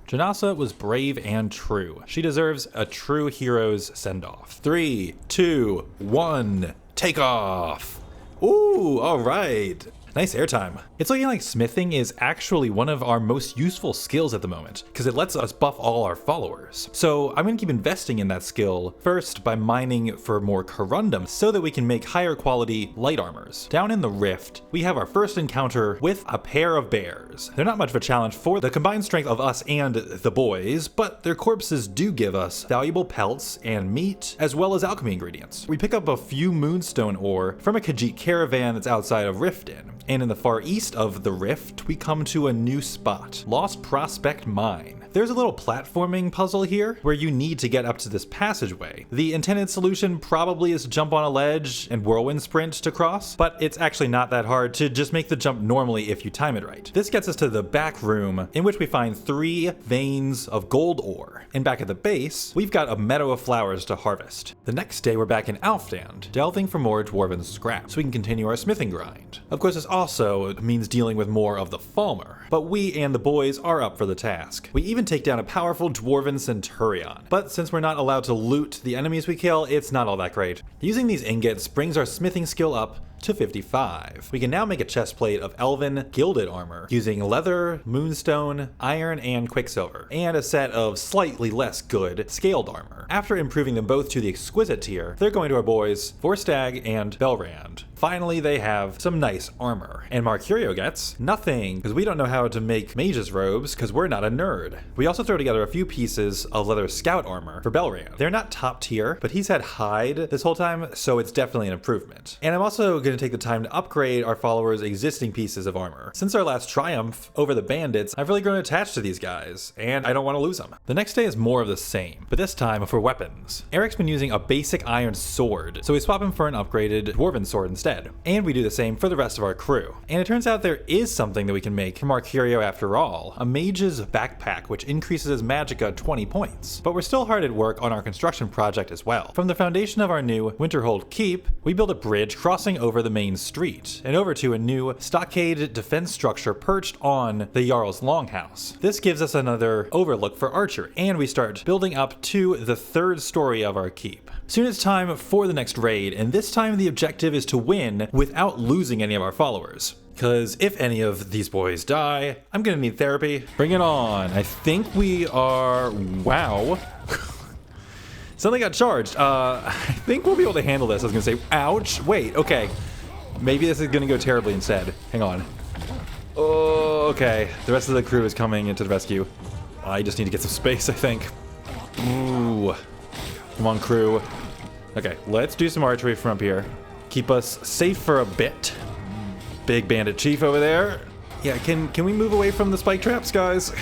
Janasa was brave and true. She deserves a true hero's send-off. 3, 2, 1, take off. Ooh, all right. Nice airtime. It's looking like smithing is actually one of our most useful skills at the moment, because it lets us buff all our followers. So I'm going to keep investing in that skill, first by mining for more corundum so that we can make higher quality light armors. Down in the rift, we have our first encounter with a pair of bears. They're not much of a challenge for the combined strength of us and the boys, but their corpses do give us valuable pelts and meat, as well as alchemy ingredients. We pick up a few moonstone ore from a Khajiit caravan that's outside of Riften, And in the far east of the rift, we come to a new spot, Lost Prospect Mine. There's a little platforming puzzle here where you need to get up to this passageway. The intended solution probably is to jump on a ledge and whirlwind sprint to cross, but it's actually not that hard to just make the jump normally if you time it right. This gets us to the back room in which we find 3 veins of gold ore. And back at the base, we've got a meadow of flowers to harvest. The next day we're back in Alfdand, delving for more Dwarven scrap so we can continue our smithing grind. Of course, this also means dealing with more of the Falmer, but we and the boys are up for the task. We even take down a powerful Dwarven centurion, but since we're not allowed to loot the enemies we kill, it's not all that great. Using these ingots brings our smithing skill up to 55. We can now make a chestplate of elven gilded armor using leather, moonstone, iron, and quicksilver, and a set of slightly less good scaled armor. After improving them both to the exquisite tier, they're going to our boys Forstag and Belrand. Finally, they have some nice armor. And Marcurio gets nothing, because we don't know how to make mage's robes, because we're not a nerd. We also throw together a few pieces of leather scout armor for Belrand. They're not top tier, but he's had hide this whole time, so it's definitely an improvement. And I'm also going to take the time to upgrade our followers' existing pieces of armor. Since our last triumph over the bandits, I've really grown attached to these guys, and I don't want to lose them. The next day is more of the same, but this time for weapons. Eric's been using a basic iron sword, so we swap him for an upgraded dwarven sword instead. And we do the same for the rest of our crew. And it turns out there is something that we can make from our curio after all, a mage's backpack, which increases his magicka 20 points. But we're still hard at work on our construction project as well. From the foundation of our new Winterhold keep, we build a bridge crossing over the main street, and over to a new stockade defense structure perched on the Jarl's Longhouse. This gives us another overlook for archery, and we start building up to the 3rd story of our keep. Soon it's time for the next raid, and this time the objective is to win without losing any of our followers. Because if any of these boys die, I'm gonna need therapy. Bring it on. I think we are... Wow. Something got charged. I think we'll be able to handle this. I was gonna say, ouch. Wait, okay. Maybe this is gonna go terribly instead. Hang on. Oh, okay. The rest of the crew is coming into the rescue. I just need to get some space, I think. Ooh. Come on, crew. Okay, let's do some archery from up here. Keep us safe for a bit. Big bandit chief over there. Yeah, can we move away from the spike traps, guys?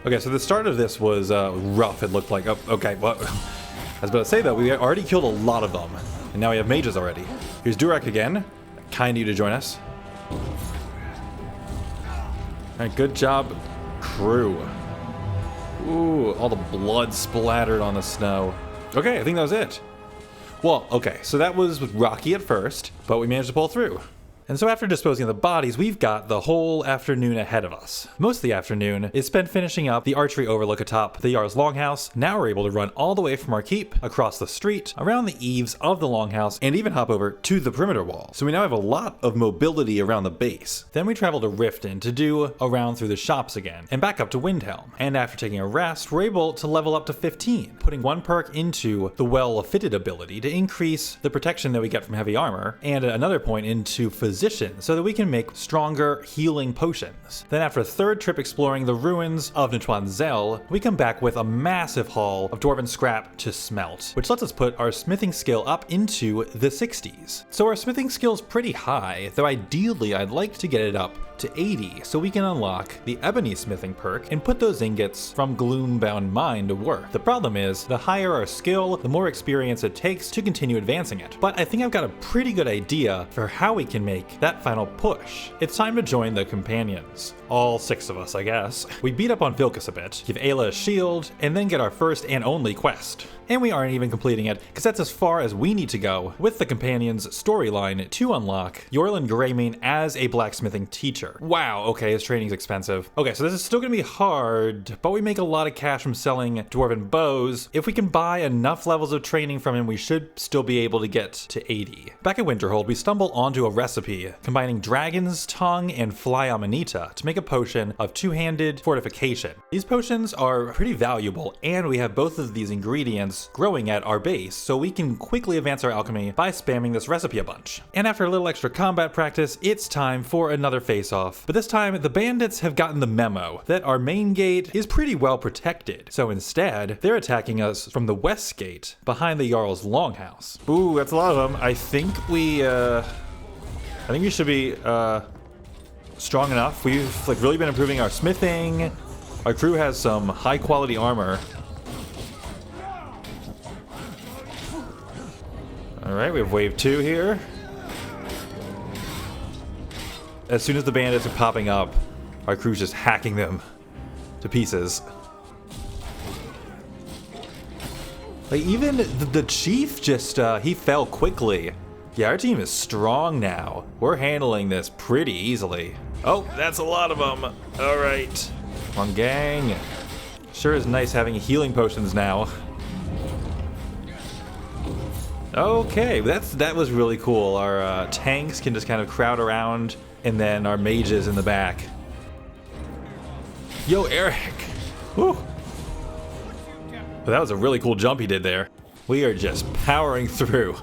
Okay, so the start of this was rough, it looked like. Oh, okay, well, I was about to say though, we already killed a lot of them. And now we have mages already. Here's Durak again. Kind of you to join us. Alright, good job, crew. Ooh, all the blood splattered on the snow. Okay, I think that was it. Well, okay, so that was rocky at first, but we managed to pull through. And so after disposing of the bodies, we've got the whole afternoon ahead of us. Most of the afternoon is spent finishing up the archery overlook atop the Jarl's Longhouse. Now we're able to run all the way from our keep, across the street, around the eaves of the Longhouse, and even hop over to the perimeter wall. So we now have a lot of mobility around the base. Then we travel to Riften to do a round through the shops again, and back up to Windhelm. And after taking a rest, we're able to level up to 15, putting 1 perk into the well-fitted ability to increase the protection that we get from heavy armor, and another point into physician, so that we can make stronger healing potions. Then after a 3rd trip exploring the ruins of Zel, we come back with a massive haul of Dwarven scrap to smelt, which lets us put our smithing skill up into the 60s. So our smithing skill's pretty high, though ideally I'd like to get it up to 80 so we can unlock the Ebony smithing perk and put those ingots from Gloombound Mine to work. The problem is, the higher our skill, the more experience it takes to continue advancing it. But I think I've got a pretty good idea for how we can make that final push. It's time to join the companions. All 6 of us, I guess. We beat up on Vilkas a bit, give Ayla a shield, and then get our first and only quest. And we aren't even completing it, because that's as far as we need to go with the companions storyline to unlock Yorlin Greymane as a blacksmithing teacher. Wow, okay, his training's expensive. Okay, so this is still gonna be hard, but we make a lot of cash from selling Dwarven bows. If we can buy enough levels of training from him, we should still be able to get to 80. Back at Winterhold, we stumble onto a recipe combining dragon's tongue and fly amanita to make a potion of 2-handed fortification. These potions are pretty valuable, and we have both of these ingredients growing at our base, so we can quickly advance our alchemy by spamming this recipe a bunch. And after a little extra combat practice, it's time for another face-off. But this time, the bandits have gotten the memo that our main gate is pretty well protected. So instead, they're attacking us from the west gate, behind the Jarl's Longhouse. Ooh, that's a lot of them. I think we should be, strong enough. We've like really been improving our smithing. Our crew has some high quality armor. All right, we have wave 2 here. As soon as the bandits are popping up, our crew's just hacking them to pieces. Like even the chief just, he fell quickly. Yeah, our team is strong now. We're handling this pretty easily. Oh, that's a lot of them. All right. Come on, gang. Sure is nice having healing potions now. Okay, that was really cool. Our tanks can just kind of crowd around, and then our mages in the back. Yo, Eric. Woo. Well, that was a really cool jump he did there. We are just powering through.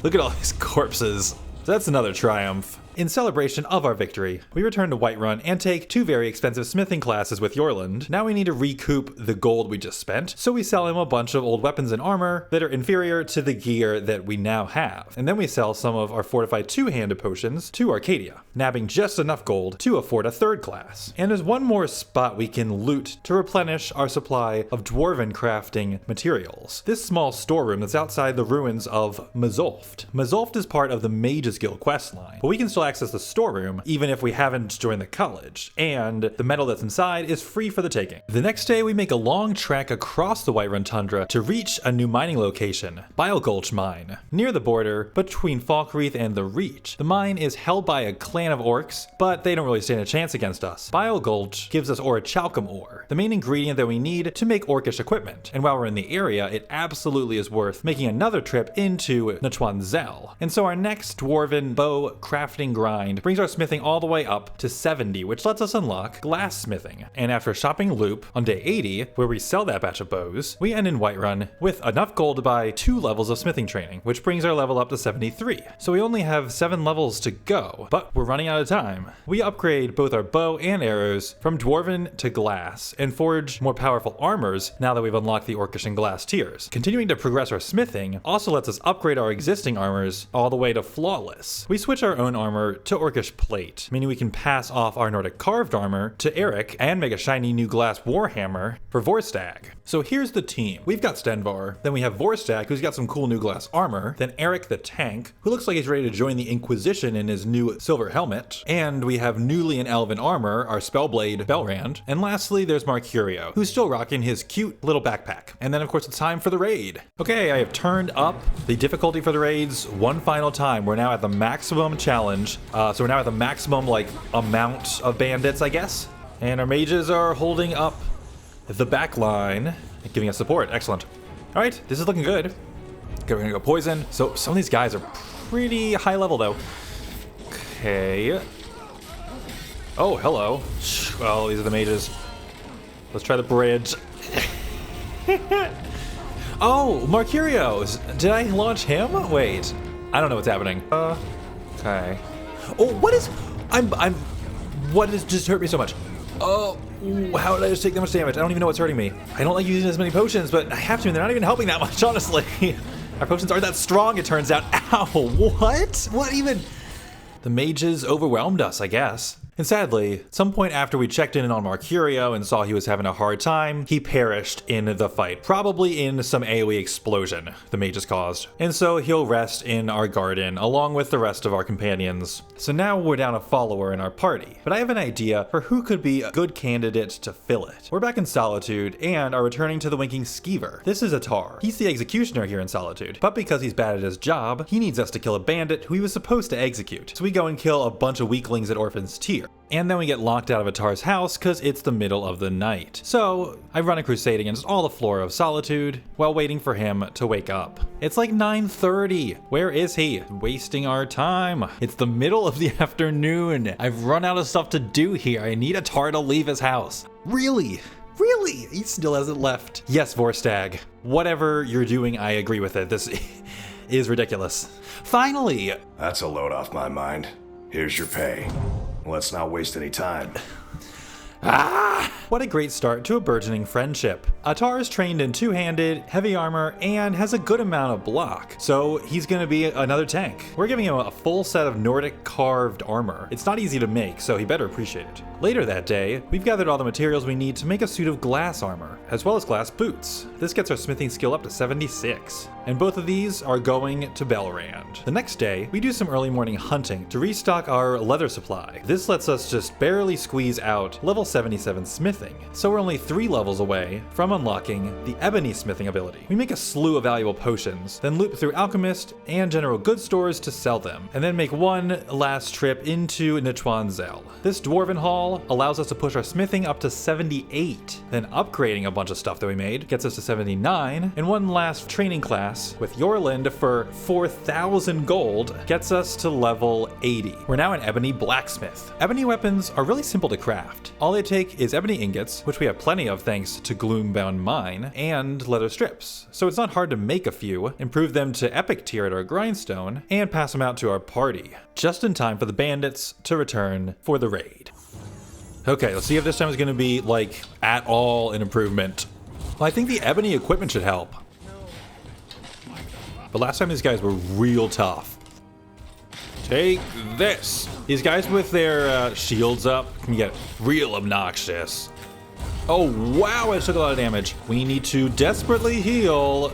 Look at all these corpses. That's another triumph. In celebration of our victory, we return to Whiterun and take 2 very expensive smithing classes with Yorland. Now we need to recoup the gold we just spent, so we sell him a bunch of old weapons and armor that are inferior to the gear that we now have. And then we sell some of our fortified 2-handed potions to Arcadia, nabbing just enough gold to afford a 3rd class. And there's one more spot we can loot to replenish our supply of Dwarven crafting materials. This small storeroom that's outside the ruins of Mazulft. Mazulft is part of the Mages Guild questline, but we can still access the storeroom even if we haven't joined the college, and the metal that's inside is free for the taking. The next day we make a long trek across the Whiterun tundra to reach a new mining location, Bilegulch Mine, near the border between Falkreath and the Reach. The mine is held by a clan of orcs, but they don't really stand a chance against us. Bilegulch gives us orichalcum ore, the main ingredient that we need to make orcish equipment, and while we're in the area it absolutely is worth making another trip into Natwanzel. And so our next Dwarven bow crafting grind brings our smithing all the way up to 70, which lets us unlock glassmithing. And after a shopping loop on day 80, where we sell that batch of bows, we end in Whiterun with enough gold to buy 2 levels of smithing training, which brings our level up to 73. So we only have 7 levels to go, but we're running out of time. We upgrade both our bow and arrows from Dwarven to glass and forge more powerful armors now that we've unlocked the orcish and glass tiers. Continuing to progress our smithing also lets us upgrade our existing armors all the way to flawless. We switch our own armor to orcish plate, meaning we can pass off our Nordic carved armor to Eric and make a shiny new glass warhammer for Vorstag. So here's the team. We've got Stenvar, then we have Vorstag, who's got some cool new glass armor, then Eric the tank, who looks like he's ready to join the Inquisition in his new silver helmet, and we have newly in elven armor, our Spellblade Belrand, and lastly there's Marcurio, who's still rocking his cute little backpack. And then of course it's time for the raid. Okay, I have turned up the difficulty for the raids one final time. We're now at the maximum challenge. So we're now at the maximum like amount of bandits, I guess. And our mages are holding up the back line, giving us support. Excellent. All right, this is looking good. Okay, we're gonna go poison. So some of these guys are pretty high level though. Okay. Oh, hello. Well, these are the mages. Let's try the bridge. Oh, Marcurio. Did I launch him? Wait, I don't know what's happening. Okay. Oh, what is... what has just hurt me so much? Oh, how did I just take that much damage? I don't even know what's hurting me. I don't like using as many potions, but I have to, and they're not even helping that much, honestly. Our potions aren't that strong, it turns out. Ow, what? What even? The mages overwhelmed us, I guess. And sadly, at some point after we checked in on Marcurio and saw he was having a hard time, he perished in the fight, probably in some AoE explosion the mages caused. And so he'll rest in our garden along with the rest of our companions. So now we're down a follower in our party, but I have an idea for who could be a good candidate to fill it. We're back in Solitude and are returning to the Winking Skeever. This is Atar. He's the executioner here in Solitude, but because he's bad at his job, he needs us to kill a bandit who he was supposed to execute. So we go and kill a bunch of weaklings at Orphan's Tier. And then we get locked out of Atar's house because it's the middle of the night. So I run a crusade against all the flora of Solitude while waiting for him to wake up. It's like 9:30. Where is he? Wasting our time. It's the middle of the afternoon. I've run out of stuff to do here. I need Atar to leave his house. Really? Really? He still hasn't left. Yes, Vorstag. Whatever you're doing, I agree with it. This is ridiculous. Finally! That's a load off my mind. Here's your pay. Let's not waste any time. Ah! What a great start to a burgeoning friendship. Atar is trained in two-handed, heavy armor, and has a good amount of block, so he's gonna be another tank. We're giving him a full set of Nordic carved armor. It's not easy to make, so he better appreciate it. Later that day, we've gathered all the materials we need to make a suit of glass armor, as well as glass boots. This gets our smithing skill up to 76, and both of these are going to Belrand. The next day, we do some early morning hunting to restock our leather supply. This lets us just barely squeeze out level 77 smithing, so we're only 3 levels away from unlocking the Ebony smithing ability. We make a slew of valuable potions, then loop through alchemist and general goods stores to sell them, and then make one last trip into Nitwanzel. This Dwarven haul allows us to push our smithing up to 78, then upgrading a bunch of stuff that we made gets us to 79, and one last training class with Yorland for 4,000 gold gets us to level 80. We're now an Ebony blacksmith. Ebony weapons are really simple to craft. All they take is ebony ingots, which we have plenty of thanks to Gloombound Mine, and leather strips. So it's not hard to make a few, improve them to epic tier at our grindstone, and pass them out to our party, just in time for the bandits to return for the raid. Okay, let's see if this time is going to be, like, at all an improvement. Well, I think the ebony equipment should help. But last time these guys were real tough. Take this! These guys with their shields up can get real obnoxious. Oh wow, I took a lot of damage. We need to desperately heal.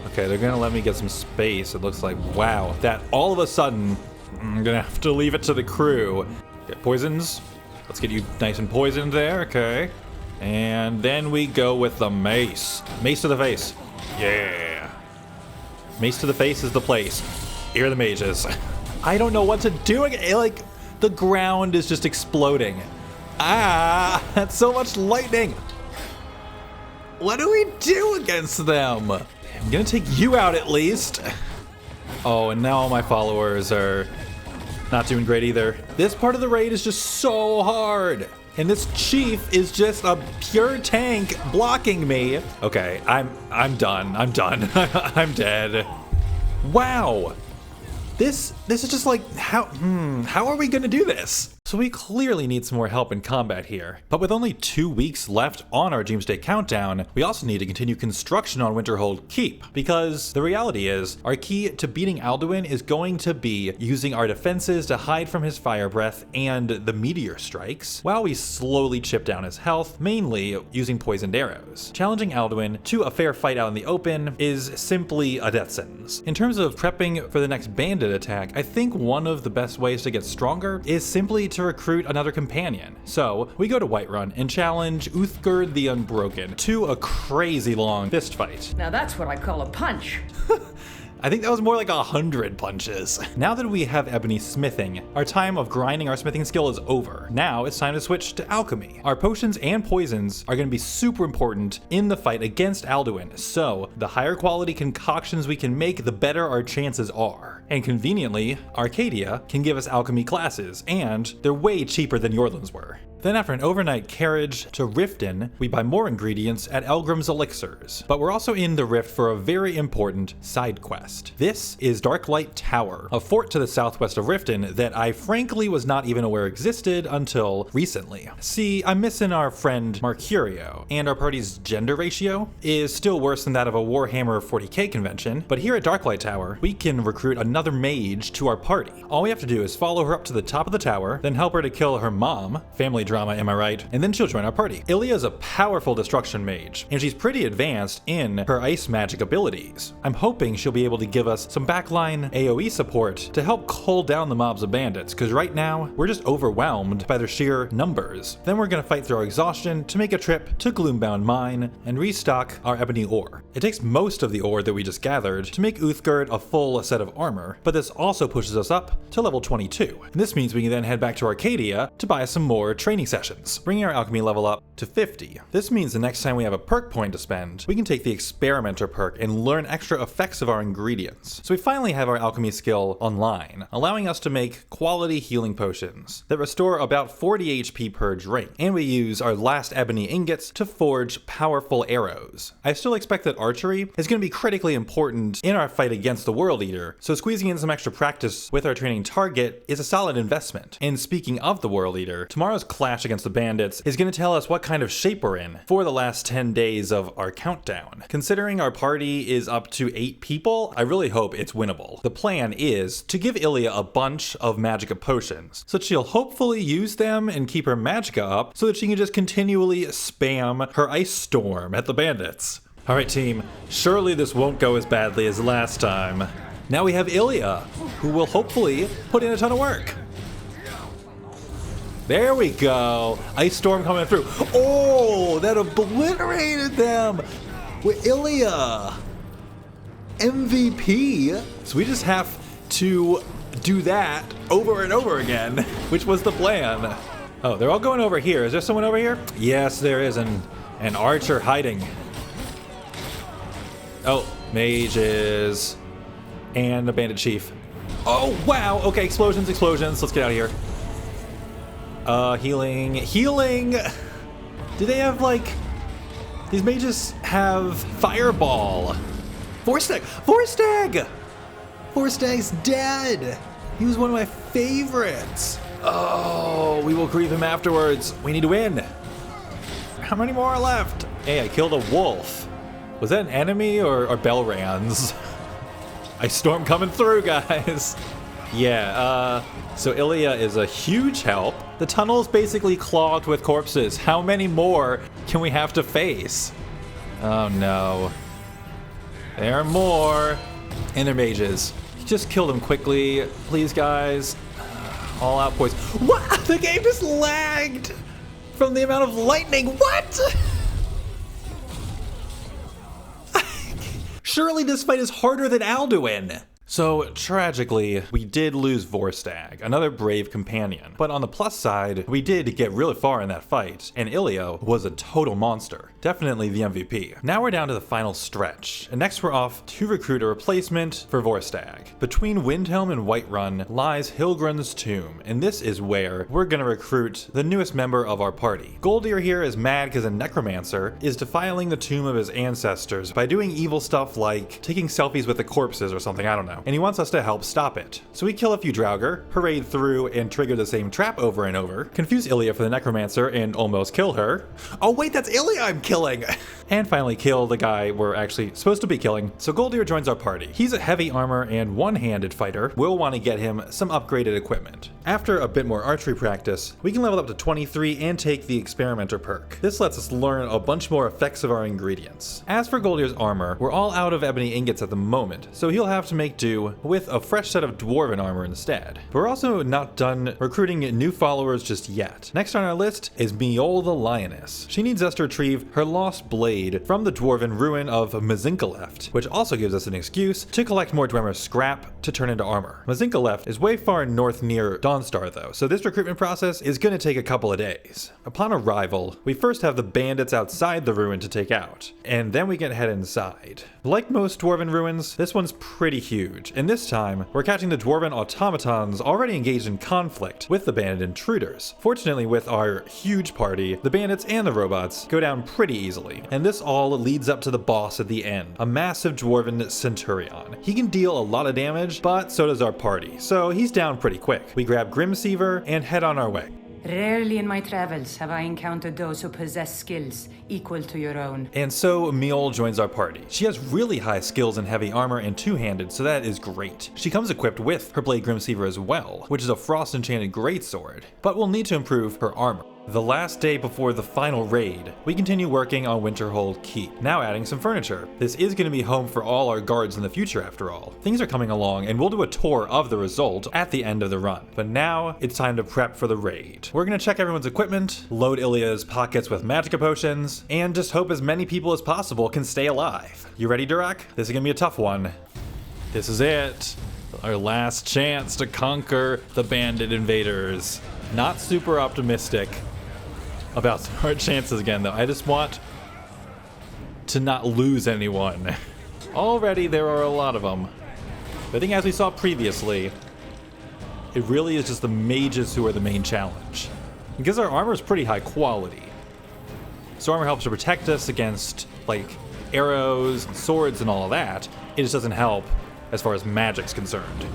Okay, they're gonna let me get some space, it looks like. Wow, that all of a sudden, I'm gonna have to leave it to the crew. Get poisons. Let's get you nice and poisoned there, okay. And then we go with the mace. Mace to the face. Yeah. Mace to the face is the place. Here are the mages. I don't know what to do. Like, the ground is just exploding. Ah, that's so much lightning. What do we do against them? I'm gonna take you out at least. Oh, and now all my followers are not doing great either. This part of the raid is just so hard. And this chief is just a pure tank blocking me. Okay, I'm done. I'm done. I'm dead. Wow. This is just like, how are we gonna do this? So we clearly need some more help in combat here. But with only 2 weeks left on our Doomsday Countdown, we also need to continue construction on Winterhold Keep, because the reality is, our key to beating Alduin is going to be using our defenses to hide from his fire breath and the meteor strikes, while we slowly chip down his health, mainly using poisoned arrows. Challenging Alduin to a fair fight out in the open is simply a death sentence. In terms of prepping for the next bandit attack, I think one of the best ways to get stronger is simply to recruit another companion. So we go to Whiterun and challenge Uthgerd the Unbroken to a crazy long fist fight. Now that's what I call a punch. I think that was more like 100 punches. Now that we have Ebony smithing, our time of grinding our smithing skill is over. Now it's time to switch to alchemy. Our potions and poisons are going to be super important in the fight against Alduin, so the higher quality concoctions we can make, the better our chances are. And conveniently, Arcadia can give us alchemy classes, and they're way cheaper than Yorland's were. Then after an overnight carriage to Riften, we buy more ingredients at Elgrim's Elixirs. But we're also in the Rift for a very important side quest. This is Darklight Tower, a fort to the southwest of Riften that I frankly was not even aware existed until recently. See, I'm missing our friend Mercurio, and our party's gender ratio is still worse than that of a Warhammer 40k convention, but here at Darklight Tower, we can recruit another mage to our party. All we have to do is follow her up to the top of the tower, then help her to kill her mom, family drama, am I right? And then she'll join our party. Ilya is a powerful destruction mage, and she's pretty advanced in her ice magic abilities. I'm hoping she'll be able to give us some backline AoE support to help cull down the mobs of bandits, because right now, we're just overwhelmed by their sheer numbers. Then we're gonna fight through our exhaustion to make a trip to Gloombound Mine and restock our ebony ore. It takes most of the ore that we just gathered to make Uthgerd a full set of armor, but this also pushes us up to level 22. And this means we can then head back to Arcadia to buy some more training sessions, bringing our alchemy level up to 50. This means the next time we have a perk point to spend, we can take the experimenter perk and learn extra effects of our ingredients. So we finally have our alchemy skill online, allowing us to make quality healing potions that restore about 40 HP per drink. And we use our last ebony ingots to forge powerful arrows. I still expect that archery is going to be critically important in our fight against the World Eater, so squeezing in some extra practice with our training target is a solid investment. And speaking of the World Eater, tomorrow's class clash against the bandits is going to tell us what kind of shape we're in for the last 10 days of our countdown. Considering our party is up to 8 people, I really hope it's winnable. The plan is to give Ilya a bunch of magicka potions, so that she'll hopefully use them and keep her magicka up so that she can just continually spam her ice storm at the bandits. Alright team, surely this won't go as badly as last time. Now we have Ilya, who will hopefully put in a ton of work. There we go. Ice storm coming through. Oh, that obliterated them with Ilya. MVP. So we just have to do that over and over again, which was the plan. Oh, they're all going over here. Is there someone over here? Yes, there is an archer hiding. Oh, mages and a bandit chief. Oh, wow. Okay, explosions. Let's get out of here. Healing. Do they have like, these mages have fireball. Forstag's dead. He was one of my favorites. Oh, we will grieve him afterwards. We need to win. How many more are left? Hey, I killed a wolf. Was that an enemy or Belrans? Ice storm coming through, guys. Yeah, so Ilya is a huge help. The tunnel is basically clogged with corpses. How many more can we have to face? Oh no. There are more. And they're mages. Just kill them quickly, please, guys. All out poison. What? The game just lagged from the amount of lightning. What? Surely this fight is harder than Alduin. So, tragically, we did lose Vorstag, another brave companion. But on the plus side, we did get really far in that fight, and Ilya was a total monster. Definitely the MVP. Now we're down to the final stretch, and next we're off to recruit a replacement for Vorstag. Between Windhelm and Whiterun lies Hilgrun's tomb, and this is where we're gonna recruit the newest member of our party. Goldir here is mad because a necromancer is defiling the tomb of his ancestors by doing evil stuff like taking selfies with the corpses or something, I don't know. And he wants us to help stop it. So we kill a few Draugr, parade through and trigger the same trap over and over, confuse Ilya for the necromancer and almost kill her. Oh wait, that's Ilya I'm killing! And finally kill the guy we're actually supposed to be killing. So Goldir joins our party. He's a heavy armor and one-handed fighter. We'll want to get him some upgraded equipment. After a bit more archery practice, we can level up to 23 and take the experimenter perk. This lets us learn a bunch more effects of our ingredients. As for Goldir's armor, we're all out of ebony ingots at the moment, so he'll have to make do with a fresh set of Dwarven armor instead. But we're also not done recruiting new followers just yet. Next on our list is Miol the Lioness. She needs us to retrieve her lost blade from the Dwarven ruin of Mazinkaleft, which also gives us an excuse to collect more Dwemer scrap to turn into armor. Mazinkaleft is way far north near Dawnstar though, so this recruitment process is going to take a couple of days. Upon arrival, we first have the bandits outside the ruin to take out, and then we can head inside. Like most Dwarven ruins, this one's pretty huge, and this time, we're catching the Dwarven automatons already engaged in conflict with the bandit intruders. Fortunately, with our huge party, the bandits and the robots go down pretty easily, and this all leads up to the boss at the end, a massive Dwarven centurion. He can deal a lot of damage, but so does our party, so he's down pretty quick. We grab Grimseaver and head on our way. Rarely in my travels have I encountered those who possess skills equal to your own. And so Miol joins our party. She has really high skills in heavy armor and two-handed, so that is great. She comes equipped with her blade Grimseaver as well, which is a frost-enchanted greatsword, but we'll need to improve her armor. The last day before the final raid, we continue working on Winterhold Keep, now adding some furniture. This is going to be home for all our guards in the future after all. Things are coming along and we'll do a tour of the result at the end of the run. But now it's time to prep for the raid. We're going to check everyone's equipment, load Ilya's pockets with magicka potions, and just hope as many people as possible can stay alive. You ready, Durak? This is going to be a tough one. This is it. Our last chance to conquer the bandit invaders. Not super optimistic about our chances again, though. I just want to not lose anyone. Already there are a lot of them. But I think as we saw previously, it really is just the mages who are the main challenge. Because our armor is pretty high quality. So armor helps to protect us against, like, arrows and swords and all of that. It just doesn't help as far as magic's concerned.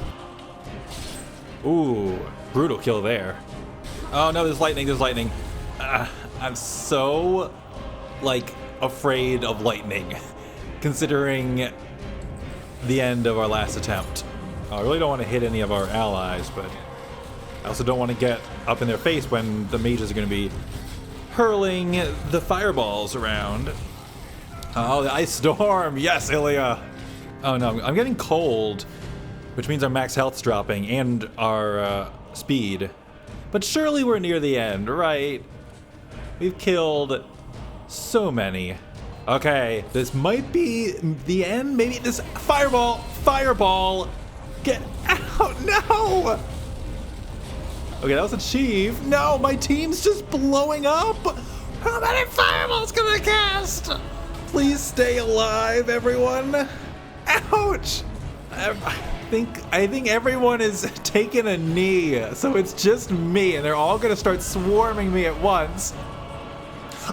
Ooh, brutal kill there. Oh no, there's lightning, there's lightning. I'm so, like, afraid of lightning, considering the end of our last attempt. I really don't want to hit any of our allies, but I also don't want to get up in their face when the mages are going to be hurling the fireballs around. Oh, the ice storm! Yes, Ilya! Oh no, I'm getting cold, which means our max health's dropping and our speed. But surely we're near the end, right? We've killed so many. Okay, this might be the end. Maybe this fireball! Get out! No! Okay, that was achieved. No, my team's just blowing up. How many fireballs can I cast? Please stay alive, everyone. Ouch! I think everyone is taking a knee, so it's just me, and they're all gonna start swarming me at once.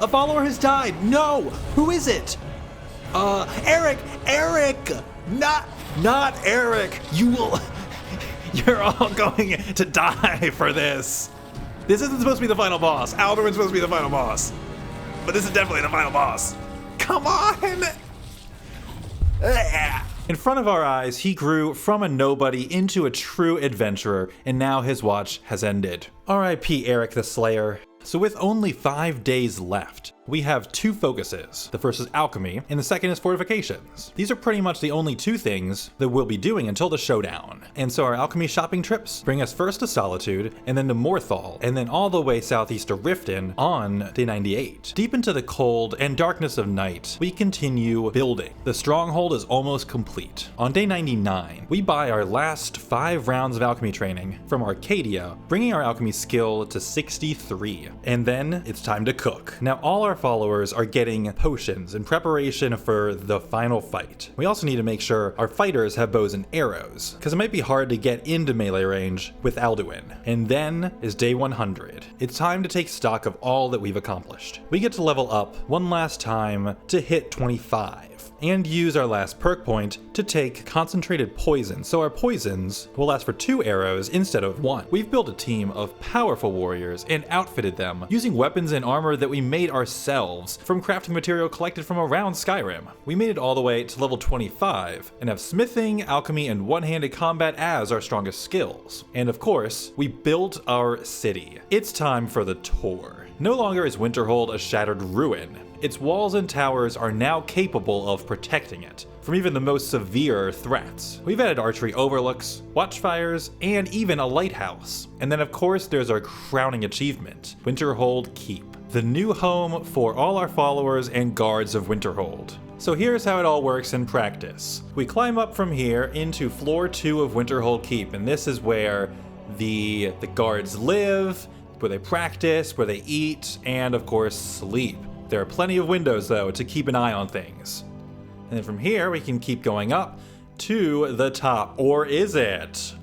A follower has died. No, who is it? Eric, not Eric. You're all going to die for this. This isn't supposed to be the final boss. Alduin's supposed to be the final boss, but this is definitely the final boss. Come on. In front of our eyes, he grew from a nobody into a true adventurer, and now his watch has ended. R.I.P. Eric the Slayer. So with only 5 days left, we have 2 focuses. The first is Alchemy, and the second is Fortifications. These are pretty much the only 2 things that we'll be doing until the showdown. And so our Alchemy shopping trips bring us first to Solitude, and then to Morthal, and then all the way southeast to Riften on day 98. Deep into the cold and darkness of night, we continue building. The stronghold is almost complete. On day 99, we buy our last 5 rounds of alchemy training from Arcadia, bringing our alchemy skill to 63. And then it's time to cook. Now all our followers are getting potions in preparation for the final fight. We also need to make sure our fighters have bows and arrows, because it might be hard to get into melee range with Alduin. And then is day 100. It's time to take stock of all that we've accomplished. We get to level up one last time to hit 25. And use our last perk point to take concentrated poison, so our poisons will last for 2 arrows instead of 1. We've built a team of powerful warriors and outfitted them using weapons and armor that we made ourselves from crafting material collected from around Skyrim. We made it all the way to level 25 and have smithing, alchemy, and one-handed combat as our strongest skills. And of course, we built our city. It's time for the tour. No longer is Winterhold a shattered ruin. Its walls and towers are now capable of protecting it from even the most severe threats. We've added archery overlooks, watchfires, and even a lighthouse. And then of course there's our crowning achievement, Winterhold Keep, the new home for all our followers and guards of Winterhold. So here's how it all works in practice. We climb up from here into floor 2 of Winterhold Keep, and this is where the guards live, where they practice, where they eat, and of course sleep. There are plenty of windows though to keep an eye on things. And then from here we can keep going up to the top. Or is it?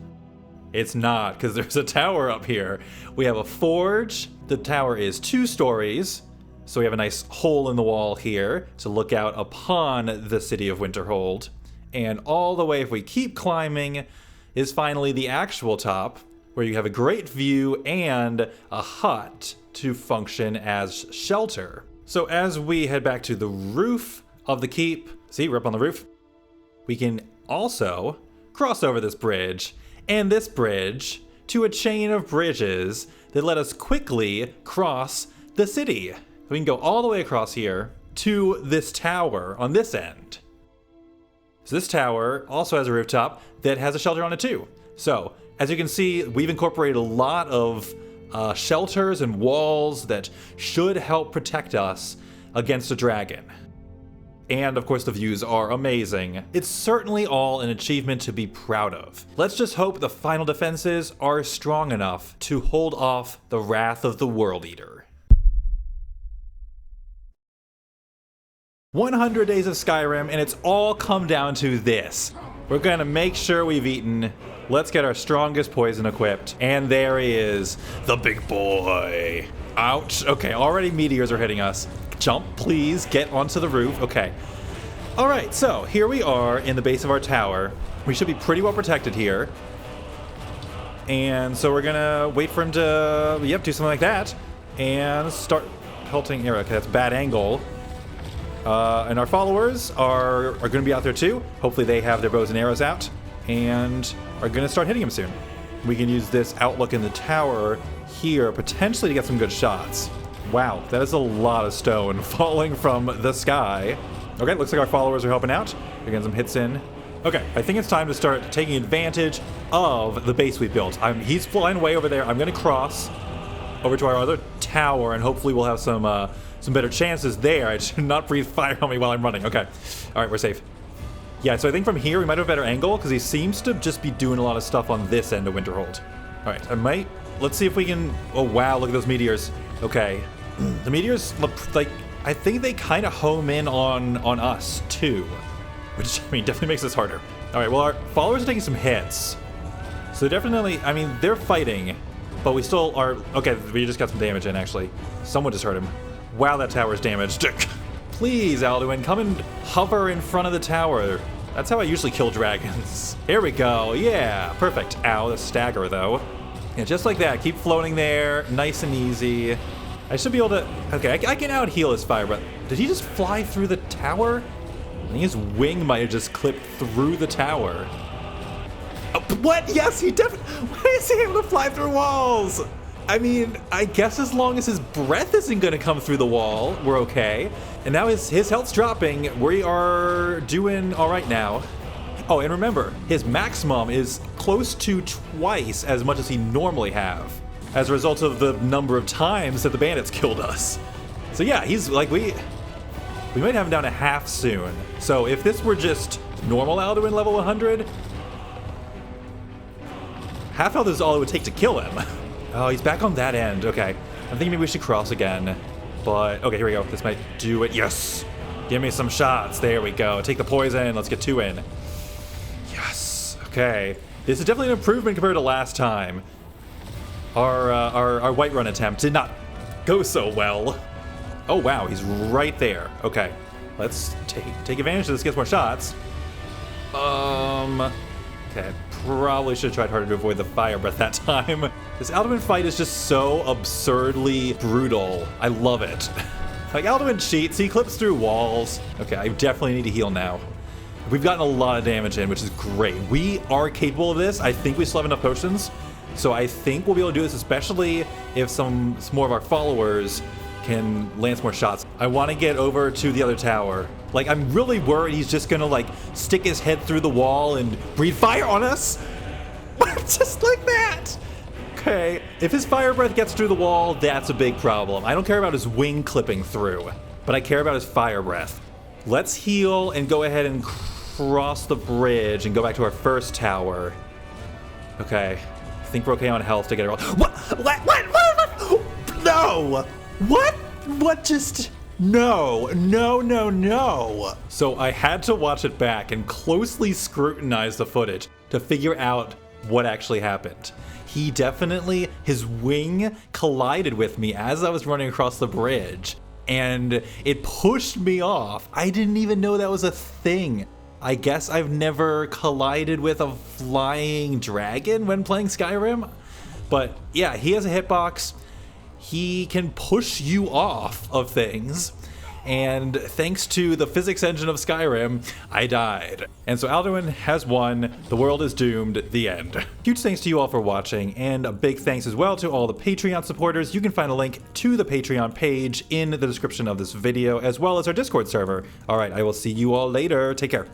It's not, because there's a tower up here. We have a forge. The tower is 2 stories. So we have a nice hole in the wall here to look out upon the city of Winterhold. And all the way, if we keep climbing, is finally the actual top, where you have a great view and a hut to function as shelter. So as we head back to the roof of the keep, see, we're up on the roof, we can also cross over this bridge and this bridge to a chain of bridges that let us quickly cross the city. We can go all the way across here to this tower on this end. So this tower also has a rooftop that has a shelter on it too. So as you can see, we've incorporated a lot of shelters and walls that should help protect us against a dragon. And of course the views are amazing. It's certainly all an achievement to be proud of. Let's just hope the final defenses are strong enough to hold off the wrath of the World Eater. 100 days of Skyrim, and it's all come down to this. We're gonna make sure we've eaten. Let's get our strongest poison equipped. And there he is, the big boy. Ouch. Okay, already meteors are hitting us. Jump, please. Get onto the roof. Okay. All right, so here we are in the base of our tower. We should be pretty well protected here. And so we're gonna wait for him to, do something like that. And start pelting arrow. Okay, that's bad angle. And our followers are gonna be out there too. Hopefully they have their bows and arrows out. And are gonna start hitting him soon. We can use this outlook in the tower here, potentially to get some good shots. Wow, that is a lot of stone falling from the sky. Okay, looks like our followers are helping out. We're getting some hits in. Okay, I think it's time to start taking advantage of the base we built. He's flying way over there. I'm gonna cross over to our other tower, and hopefully we'll have some better chances there. I should not breathe fire on me while I'm running. Okay, all right, we're safe. Yeah, so I think from here we might have a better angle because he seems to just be doing a lot of stuff on this end of Winterhold. All right, let's see if we can, oh wow, look at those meteors. Okay, the meteors look like, I think they kind of home in on us too, which, I mean, definitely makes this harder. All right, well, our followers are taking some hits. So definitely, I mean, they're fighting, but we still are, okay, we just got some damage in actually. Someone just hurt him. Wow, that tower's damaged. Please, Alduin, come and hover in front of the tower. That's how I usually kill dragons. Here we go, yeah, perfect. Ow, the stagger though. Yeah, just like that, keep floating there, nice and easy. I should be able to, okay, I can out heal his fire breath. Did he just fly through the tower? I think his wing might have just clipped through the tower. Oh, what? Yes, he definitely, why is he able to fly through walls? I mean, I guess as long as his breath isn't gonna come through the wall, we're okay. And now his health's dropping. We are doing all right now. Oh, and remember, his maximum is close to twice as much as he normally have, as a result of the number of times that the bandits killed us. So yeah, he's like, we might have him down to half soon. So if this were just normal Alduin level 100, half health is all it would take to kill him. Oh, he's back on that end. Okay, I'm thinking maybe we should cross again. But, okay, here we go. This might do it. Yes! Give me some shots. There we go. Take the poison. Let's get 2 in. Yes. Okay. This is definitely an improvement compared to last time. Our Whiterun attempt did not go so well. Oh, wow. He's right there. Okay. Let's take advantage of this. Get more shots. Okay. Probably should have tried harder to avoid the fire breath that time. This Alduin fight is just so absurdly brutal. I love it. Like, Alduin cheats, he clips through walls. Okay, I definitely need to heal now. We've gotten a lot of damage in, which is great. We are capable of this. I think we still have enough potions. So I think we'll be able to do this, especially if some more of our followers can land some more shots. I want to get over to the other tower. Like, I'm really worried he's just gonna, like, stick his head through the wall and breathe fire on us. Just like that. Okay, if his fire breath gets through the wall, that's a big problem. I don't care about his wing clipping through, but I care about his fire breath. Let's heal and go ahead and cross the bridge and go back to our first tower. Okay, I think we're okay on health to get it all. What? No! What just... No. So I had to watch it back and closely scrutinize the footage to figure out what actually happened. He definitely, his wing collided with me as I was running across the bridge, and it pushed me off. I didn't even know that was a thing. I guess I've never collided with a flying dragon when playing Skyrim. But yeah, he has a hitbox. He can push you off of things. And thanks to the physics engine of Skyrim, I died. And so Alduin has won. The world is doomed. The end. Huge thanks to you all for watching, and a big thanks as well to all the Patreon supporters. You can find a link to the Patreon page in the description of this video, as well as our Discord server. All right, I will see you all later. Take care.